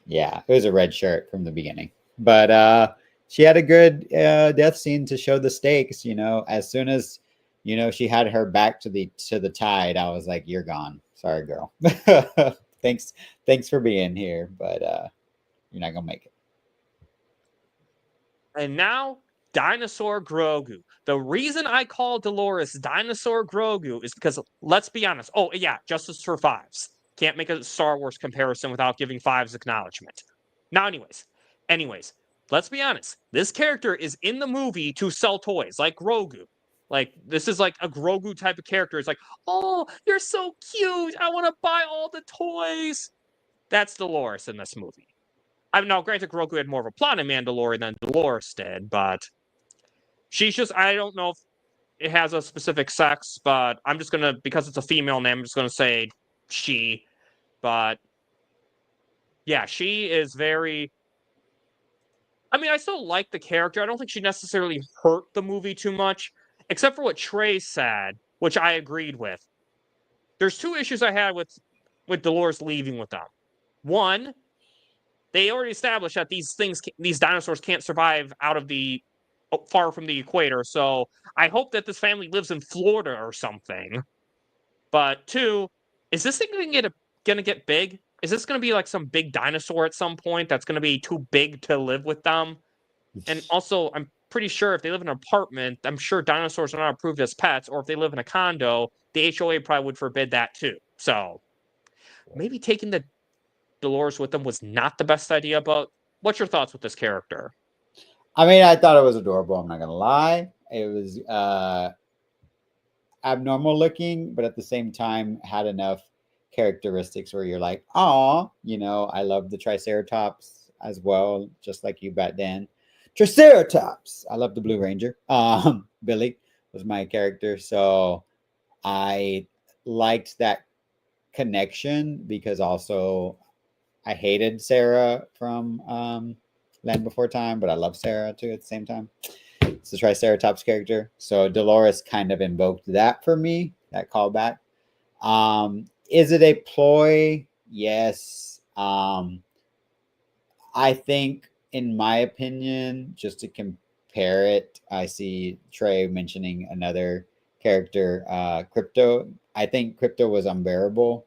Yeah, it was a red shirt from the beginning. But she had a good death scene to show the stakes. As soon as she had her back to the tide, I was like, "You're gone. Sorry, girl. thanks for being here, but you're not gonna make it." And now, Dinosaur Grogu. The reason I call Dolores Dinosaur Grogu is because, let's be honest. Oh, yeah, Justice for Fives. Can't make a Star Wars comparison without giving Fives acknowledgement. Now, anyways, let's be honest. This character is in the movie to sell toys, like Grogu. Like, this is like a Grogu type of character. It's like, oh, you're so cute. I want to buy all the toys. That's Dolores in this movie. Now, granted, Grogu had more of a plot in Mandalorian than Dolores did, but she's just, I don't know if it has a specific sex, but I'm just going to, because it's a female name, I'm just going to say she. But yeah, she is very, I still like the character. I don't think she necessarily hurt the movie too much, except for what Trey said, which I agreed with. There's two issues I had with Dolores leaving with them. One, they already established that these dinosaurs can't survive out of far from the equator. So I hope that this family lives in Florida or something. But two, is this thing gonna get big? Is this gonna be like some big dinosaur at some point that's gonna be too big to live with them? And also, I'm pretty sure if they live in an apartment, I'm sure dinosaurs are not approved as pets. Or if they live in a condo, the HOA probably would forbid that too. So maybe taking the Dolores with them was not the best idea, but what's your thoughts with this character? I thought it was adorable. I'm not gonna lie. It was abnormal looking, but at the same time had enough characteristics where you're like, oh, I love the Triceratops as well, just like you, Bat Dan. Triceratops. I love the Blue Ranger. Billy was my character, so I liked that connection because also I hated Sarah from Land Before Time, but I love Sarah too at the same time. It's the Triceratops character. So Dolores kind of invoked that for me, that callback. Is it a ploy? Yes. I think, in my opinion, just to compare it, I see Trey mentioning another character, Crypto. I think Crypto was unbearable.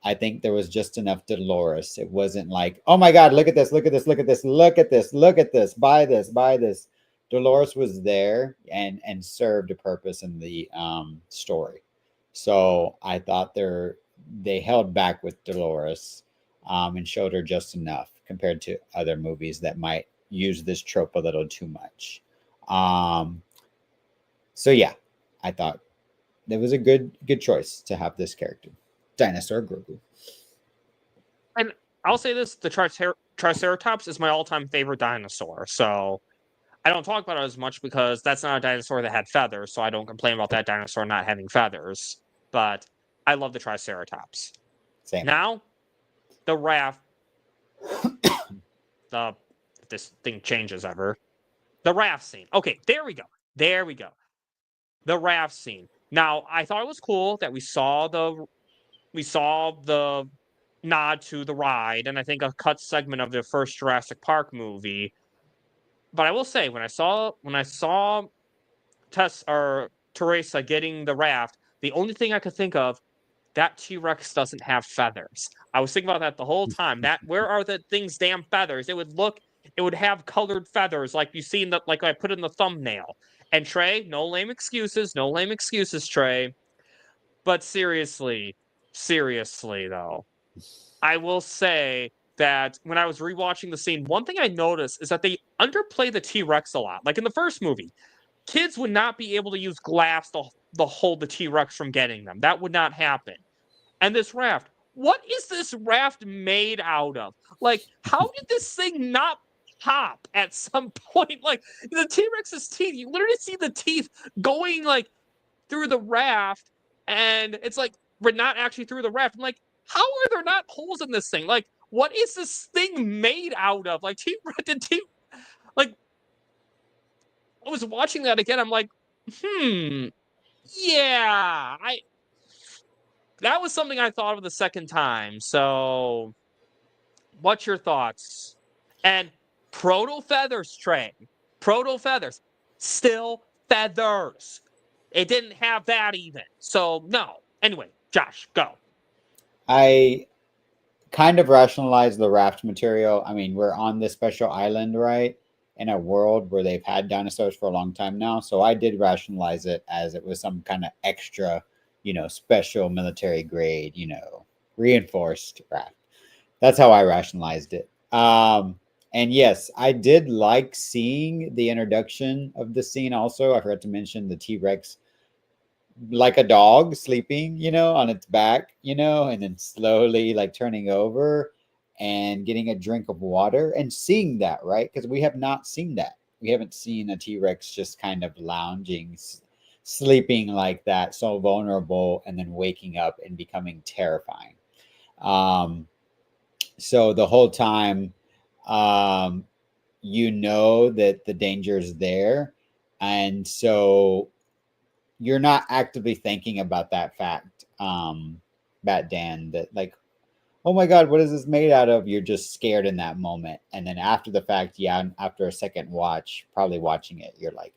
I think there was just enough Dolores. It wasn't like, oh my God, look at this, look at this, look at this, look at this, look at this, buy this, buy this. Dolores was there and served a purpose in the story. So I thought they held back with Dolores and showed her just enough compared to other movies that might use this trope a little too much. So yeah, I thought that was a good choice to have this character. Dinosaur Grogu. And I'll say this, the Triceratops is my all-time favorite dinosaur. So I don't talk about it as much because that's not a dinosaur that had feathers, so I don't complain about that dinosaur not having feathers. But I love the Triceratops. Same. Now, the raft. If this thing changes ever. The raft scene. Okay, there we go. There we go. The raft scene. Now, I thought it was cool that we saw the nod to the ride, and I think a cut segment of the first Jurassic Park movie. But I will say, when I saw Teresa getting the raft, the only thing I could think of, that T-Rex doesn't have feathers. I was thinking about that the whole time. Where are the thing's damn feathers? It would have colored feathers like you see like I put in the thumbnail. And Trey, no lame excuses, Trey. But seriously though, I will say that when I was rewatching the scene, one thing I noticed is that they underplay the T-Rex a lot. Like in the first movie, kids would not be able to use glass to hold the T-Rex from getting them. That would not happen. And this raft, what is this raft made out of? Like, how did this thing not pop at some point? Like, the T-Rex's teeth, you literally see the teeth going, like, through the raft, and it's like, we're not actually through the raft. I'm like, how are there not holes in this thing? Like, what is this thing made out of? Like, like, I was watching that again, I'm like, yeah, that was something I thought of the second time. So, what's your thoughts? And proto feathers, Trey. Proto feathers. Still feathers. It didn't have that even. So, no. Anyway, Josh, go. I kind of rationalize the raft material. I mean, we're on this special island, right? In a world where they've had dinosaurs for a long time now. So I did rationalize it as it was some kind of extra, special military grade, reinforced raft. That's how I rationalized it. And yes, I did like seeing the introduction of the scene also. I forgot to mention the T-Rex like a dog sleeping, on its back, and then slowly like turning over and getting a drink of water and seeing that, right? Because we have not seen that. We haven't seen a T-Rex just kind of lounging, sleeping like that, so vulnerable, and then waking up and becoming terrifying. So the whole time, that the danger is there. And so you're not actively thinking about that fact, Bat Dan, that like, oh my God, what is this made out of? You're just scared in that moment. And then after the fact, after a second watch, probably watching it, you're like,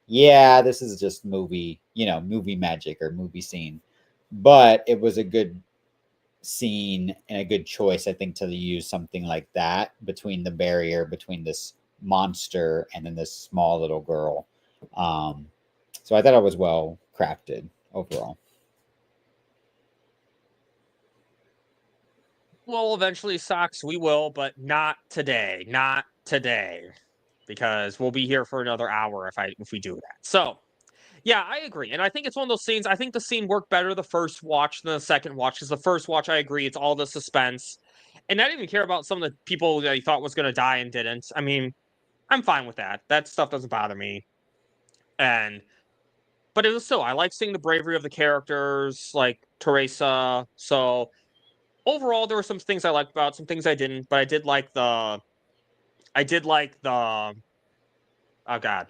yeah, this is just movie magic or movie scene. But it was a good scene and a good choice, I think, to use something like that between the barrier between this monster and then this small little girl. So I thought it was well crafted overall. Well, eventually, Sox, we will, but not today. Not today. Because we'll be here for another hour if we do that. So, yeah, I agree. And I think it's one of those scenes. I think the scene worked better the first watch than the second watch. Because the first watch, I agree, it's all the suspense. And I didn't even care about some of the people that you thought was going to die and didn't. I mean, I'm fine with that. That stuff doesn't bother me. But it was still, I like seeing the bravery of the characters, like Teresa. So overall, there were some things I liked about, some things I didn't. But I did like the, oh God,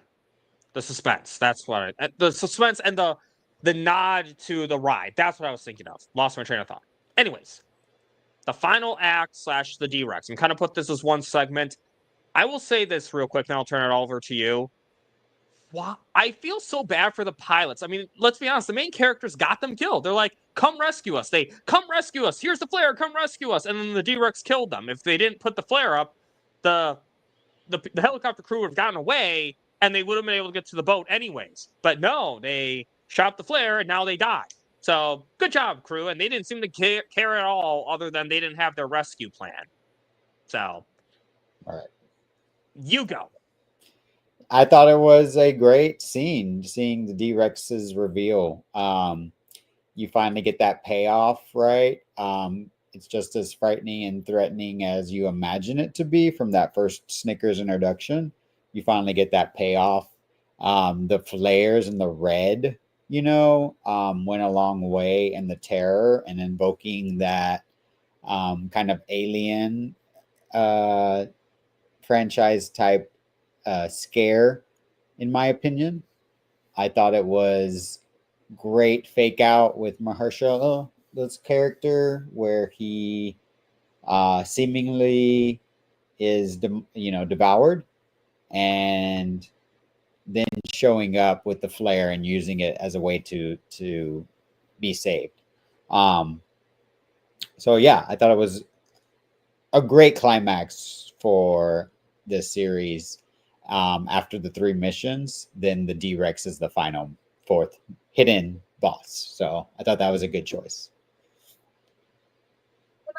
the suspense. That's what the suspense and the nod to the ride. That's what I was thinking of. Lost my train of thought. Anyways, the final act / the D-Rex. I'm kind of put this as one segment. I will say this real quick, and I'll turn it over to you. Wow, I feel so bad for the pilots. I mean, let's be honest, the main characters got them killed. They're like, come rescue us. They come rescue us. Here's the flare, come rescue us. And then the D-Rex killed them. If they didn't put the flare up, the helicopter crew would have gotten away and they would have been able to get to the boat anyways. But no, they shot the flare and now they die. So good job, crew. And they didn't seem to care at all, other than they didn't have their rescue plan. So, all right, you go. I thought it was a great scene, seeing the D-Rex's reveal. You finally get that payoff, right? It's just as frightening and threatening as you imagine it to be from that first Snickers introduction. You finally get that payoff. The flares and the red, went a long way in the terror and invoking that kind of alien franchise type scare, in my opinion. I thought it was great fake out with Mahershala's character, where he seemingly is devoured, and then showing up with the flare and using it as a way to be saved. So yeah, I thought it was a great climax for this series. After the 3 missions, then the D-Rex is the final 4th hidden boss. So I thought that was a good choice.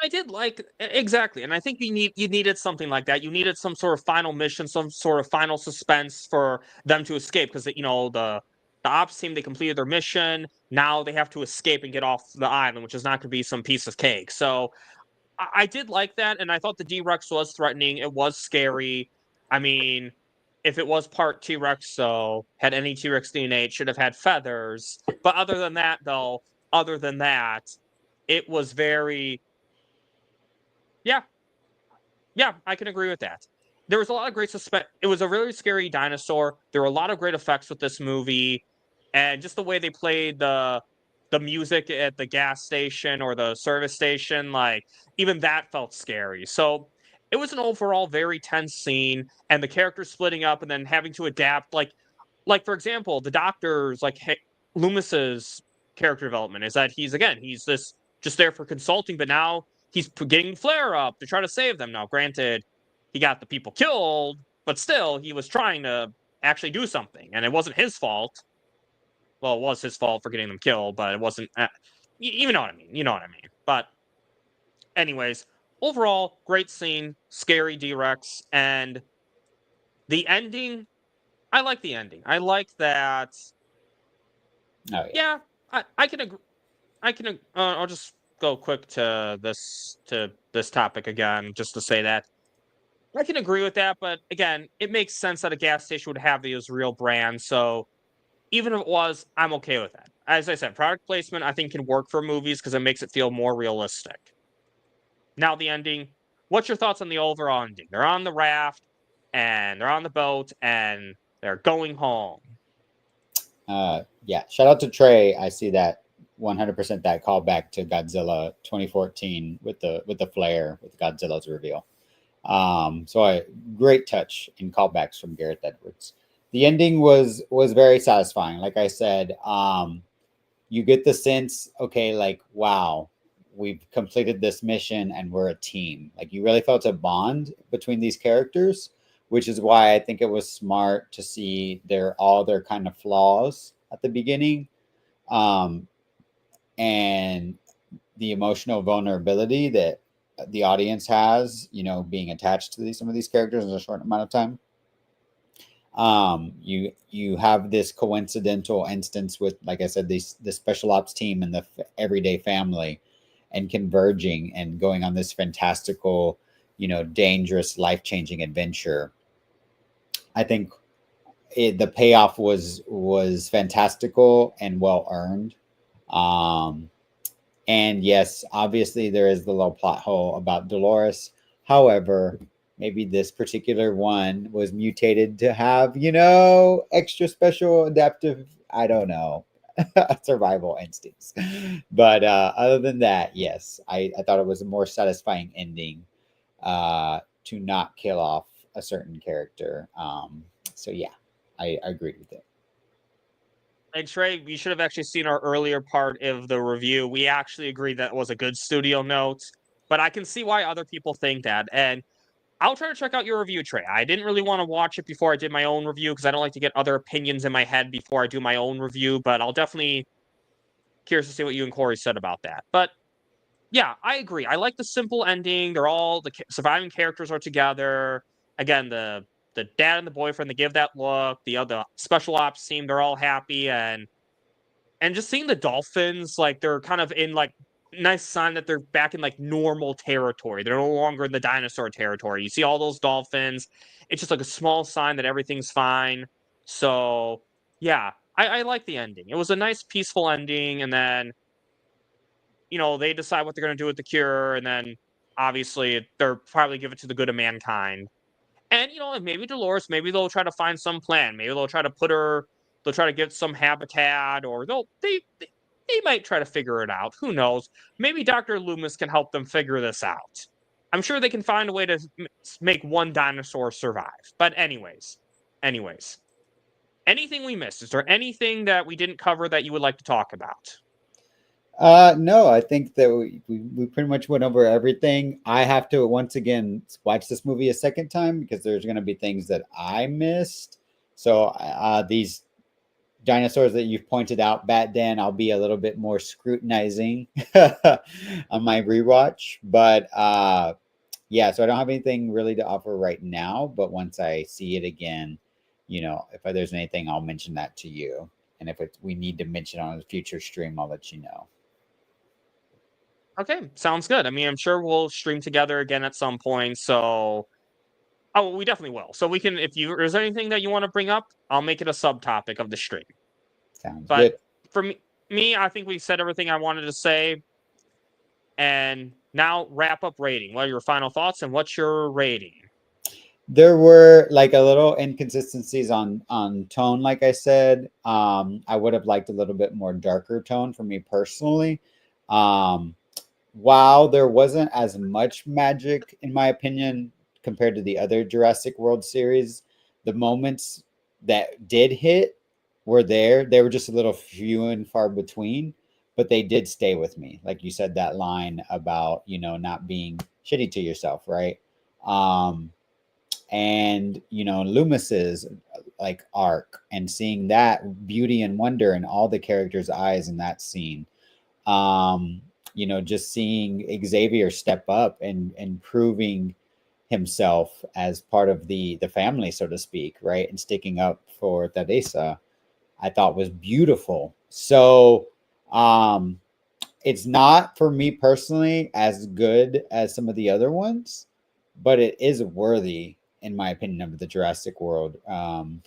I did like exactly, and I think you needed something like that. You needed some sort of final mission, some sort of final suspense for them to escape, because the ops team, they completed their mission. Now they have to escape and get off the island, which is not going to be some piece of cake. So I did like that, and I thought the D-Rex was threatening. It was scary. I mean, if it was part T-Rex, so had any T-Rex DNA, it should have had feathers. But other than that, it was very, yeah, yeah, I can agree with that. There was a lot of great suspense. It was a really scary dinosaur. There were a lot of great effects with this movie, and just the way they played the music at the gas station or the service station, like even that felt scary. So it was an overall very tense scene, and the characters splitting up and then having to adapt. Like for example, the doctor's like Loomis's character development is that he's this just there for consulting, but now he's getting flare up to try to save them. Now, granted, he got the people killed, but still, he was trying to actually do something, and it wasn't his fault. Well, it was his fault for getting them killed, but it wasn't. You know what I mean? You know what I mean? But, anyways, overall, great scene, scary D-Rex, and the ending. I like the ending. I like that. Oh yeah. Yeah, I can agree. I'll just go quick to this topic again, just to say that I can agree with that. But again, it makes sense that a gas station would have these real brands. So even if it was, I'm okay with that. As I said, product placement I think can work for movies because it makes it feel more realistic. Now the ending. What's your thoughts on the overall ending? They're on the raft and they're on the boat and they're going home. Yeah, shout out to Trey. I see that 100% that callback to Godzilla 2014 with the flare with Godzilla's reveal. So great touch and callbacks from Gareth Edwards. The ending was very satisfying. Like I said, you get the sense, okay, like wow, we've completed this mission and we're a team. Like you really felt a bond between these characters, which is why I think it was smart to see all their kind of flaws at the beginning, and the emotional vulnerability that the audience has, being attached to some of these characters in a short amount of time. You have this coincidental instance with, like I said, the special ops team and the everyday family, and converging and going on this fantastical, dangerous, life-changing adventure. I think the payoff was fantastical and well earned. And yes, obviously there is the little plot hole about Dolores. However, maybe this particular one was mutated to have, extra special adaptive, I don't know, survival instincts. But other than that, yes, I thought it was a more satisfying ending to not kill off a certain character. So yeah, I agreed with it. And Trey, you should have actually seen our earlier part of the review. We actually agreed that was a good studio note, but I can see why other people think that. And I'll try to check out your review, Trey. I didn't really want to watch it before I did my own review because I don't like to get other opinions in my head before I do my own review, but I'll definitely curious to see what you and Corey said about that. But yeah, I agree. I like the simple ending. The surviving characters are together. Again, the dad and the boyfriend, they give that look. The other special ops team, they're all happy, and just seeing the dolphins, like they're kind of in like nice sign that they're back in like normal territory. They're no longer in the dinosaur territory. You see all those dolphins. It's just like a small sign that everything's fine. So yeah, I like the ending. It was a nice peaceful ending, and then they decide what they're going to do with the cure, and then obviously they're probably give it to the good of mankind. And maybe Dolores, maybe they'll try to find some plan. Maybe they'll try to they'll try to get some habitat, or they might try to figure it out. Who knows? Maybe Dr. Loomis can help them figure this out. I'm sure they can find a way to make one dinosaur survive. But anyways, anything we missed? Is there anything that we didn't cover that you would like to talk about? No, I think that we pretty much went over everything. I have to once again watch this movie a second time because there's going to be things that I missed. So these dinosaurs that you've pointed out, then I'll be a little bit more scrutinizing on my rewatch. But yeah, so I don't have anything really to offer right now. But once I see it again, if there's anything, I'll mention that to you. And if we need to mention on a future stream, I'll let you know. Okay, sounds good. I mean, I'm sure we'll stream together again at some point. So, we definitely will. So we can, if there's anything that you want to bring up, I'll make it a subtopic of the stream. Sounds But good. for me, I think we said everything I wanted to say. And now wrap up rating. What are your final thoughts and what's your rating? There were like a little inconsistencies on tone, like I said. I would have liked a little bit more darker tone for me personally. While there wasn't as much magic, in my opinion, compared to the other Jurassic World series, the moments that did hit were there. They were just a little few and far between, but they did stay with me. Like you said, that line about, not being shitty to yourself, right? And Loomis's like arc and seeing that beauty and wonder in all the characters' eyes in that scene. Just seeing Xavier step up and proving himself as part of the family, so to speak, right? And sticking up for Teresa, I thought was beautiful. So it's not for me personally as good as some of the other ones, but it is worthy, in my opinion, of the Jurassic World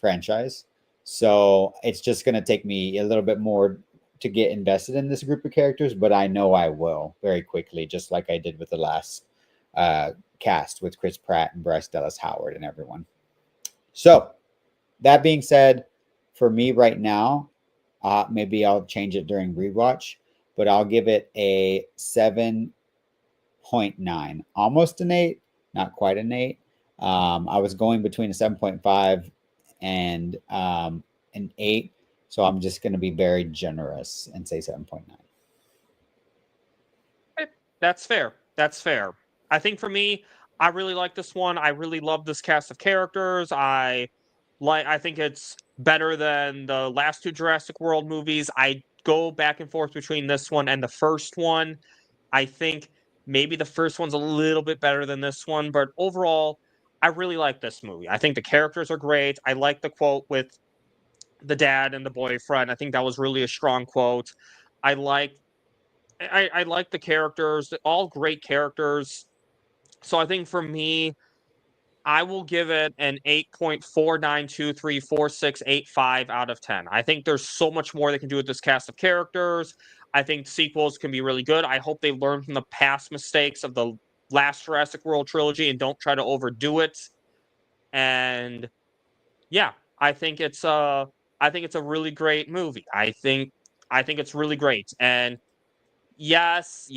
franchise. So it's just going to take me a little bit more to get invested in this group of characters, but I know I will very quickly, just like I did with the last cast with Chris Pratt and Bryce Dallas Howard and everyone. So that being said, for me right now, maybe I'll change it during rewatch, but I'll give it a 7.9, almost an 8, not quite an 8. I was going between a 7.5 and an 8. So I'm just going to be very generous and say 7.9. That's fair. That's fair. I think for me, I really like this one. I really love this cast of characters. I think it's better than the last two Jurassic World movies. I go back and forth between this one and the first one. I think maybe the first one's a little bit better than this one, but overall, I really like this movie. I think the characters are great. I like the quote with the dad and the boyfriend. I think that was really a strong quote. I like the characters, all great characters. So I think for me, I will give it an 8.49234685 out of 10. I think there's so much more they can do with this cast of characters. I think sequels can be really good. I hope they learn from the past mistakes of the last Jurassic World trilogy and don't try to overdo it. And yeah, I think it's a really great movie. I think it's really great. And yes,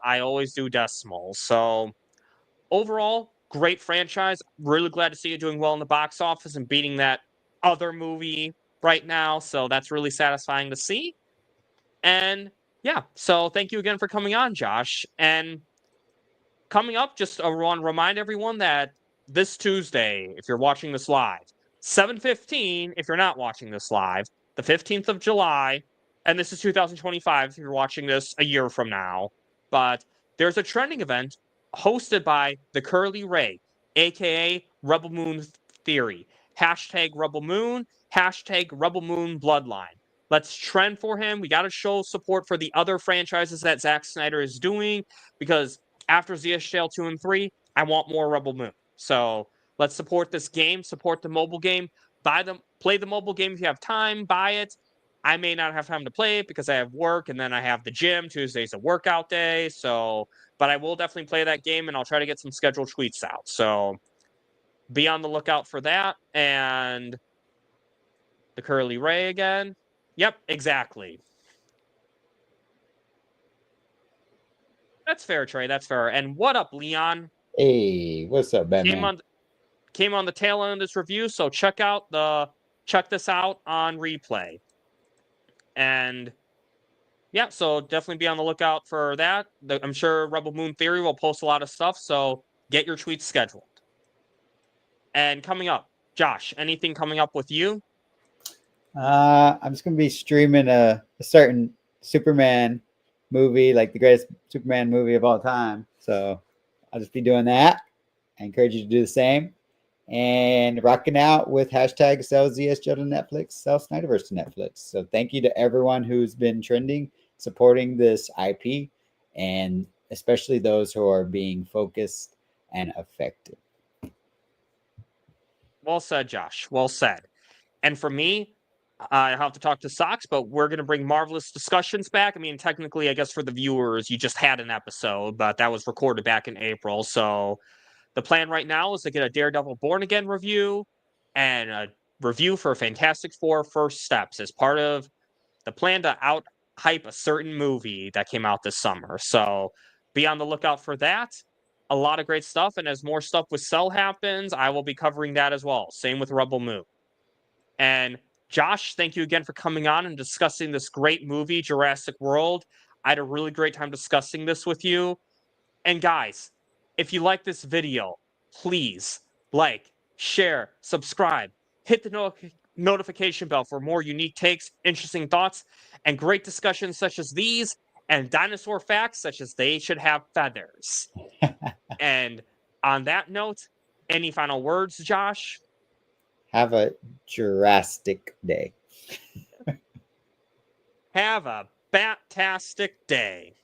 I always do decimals. So overall, great franchise. Really glad to see it doing well in the box office and beating that other movie right now. So that's really satisfying to see. And yeah, so thank you again for coming on, Josh. And coming up, just want to remind everyone that this Tuesday, if you're watching this live, 7:15, if you're not watching this live, the 15th of July, and this is 2025 if you're watching this a year from now, but there's a trending event hosted by the Curly Ray, aka Rebel Moon Theory. Hashtag Rebel Moon, hashtag Rebel Moon Bloodline. Let's trend for him. We got to show support for the other franchises that Zack Snyder is doing, because after ZSJL 2 and 3, I want more Rebel Moon. So let's support this game, support the mobile game, play the mobile game if you have time, buy it. I may not have time to play it because I have work and then I have the gym. Tuesday's a workout day. So, but I will definitely play that game and I'll try to get some scheduled tweets out. So be on the lookout for that. And the Curly Ray again. Yep, exactly. That's fair, Trey. That's fair. And what up, Leon? Hey, what's up, Batman? Came on the tail end of this review, so check this out on replay. And yeah, so definitely be on the lookout for that. I'm sure Rebel Moon Theory will post a lot of stuff, so get your tweets scheduled. And coming up, Josh, anything coming up with you? I'm just gonna be streaming a certain Superman movie, like the greatest Superman movie of all time. So I'll just be doing that. I encourage you to do the same. And rocking out with hashtag sell ZSJ to Netflix, sell Snyderverse to Netflix. So thank you to everyone who's been trending, supporting this IP, and especially those who are being focused and effective. Well said, Josh. Well said. And for me, I have to talk to Sox, but we're going to bring Marvelous Discussions back. I mean, technically, I guess for the viewers, you just had an episode, but that was recorded back in April. So the plan right now is to get a Daredevil Born Again review and a review for Fantastic Four First Steps as part of the plan to out hype a certain movie that came out this summer. So be on the lookout for that. A lot of great stuff. And as more stuff with Cell happens, I will be covering that as well. Same with RebelMoon. And Josh, thank you again for coming on and discussing this great movie, Jurassic World. I had a really great time discussing this with you. And guys, if you like this video, please like, share, subscribe, hit the notification bell for more unique takes, interesting thoughts, and great discussions such as these, and dinosaur facts such as they should have feathers. And on that note, any final words, Josh? Have a Jurassic day. Have a bat-tastic day.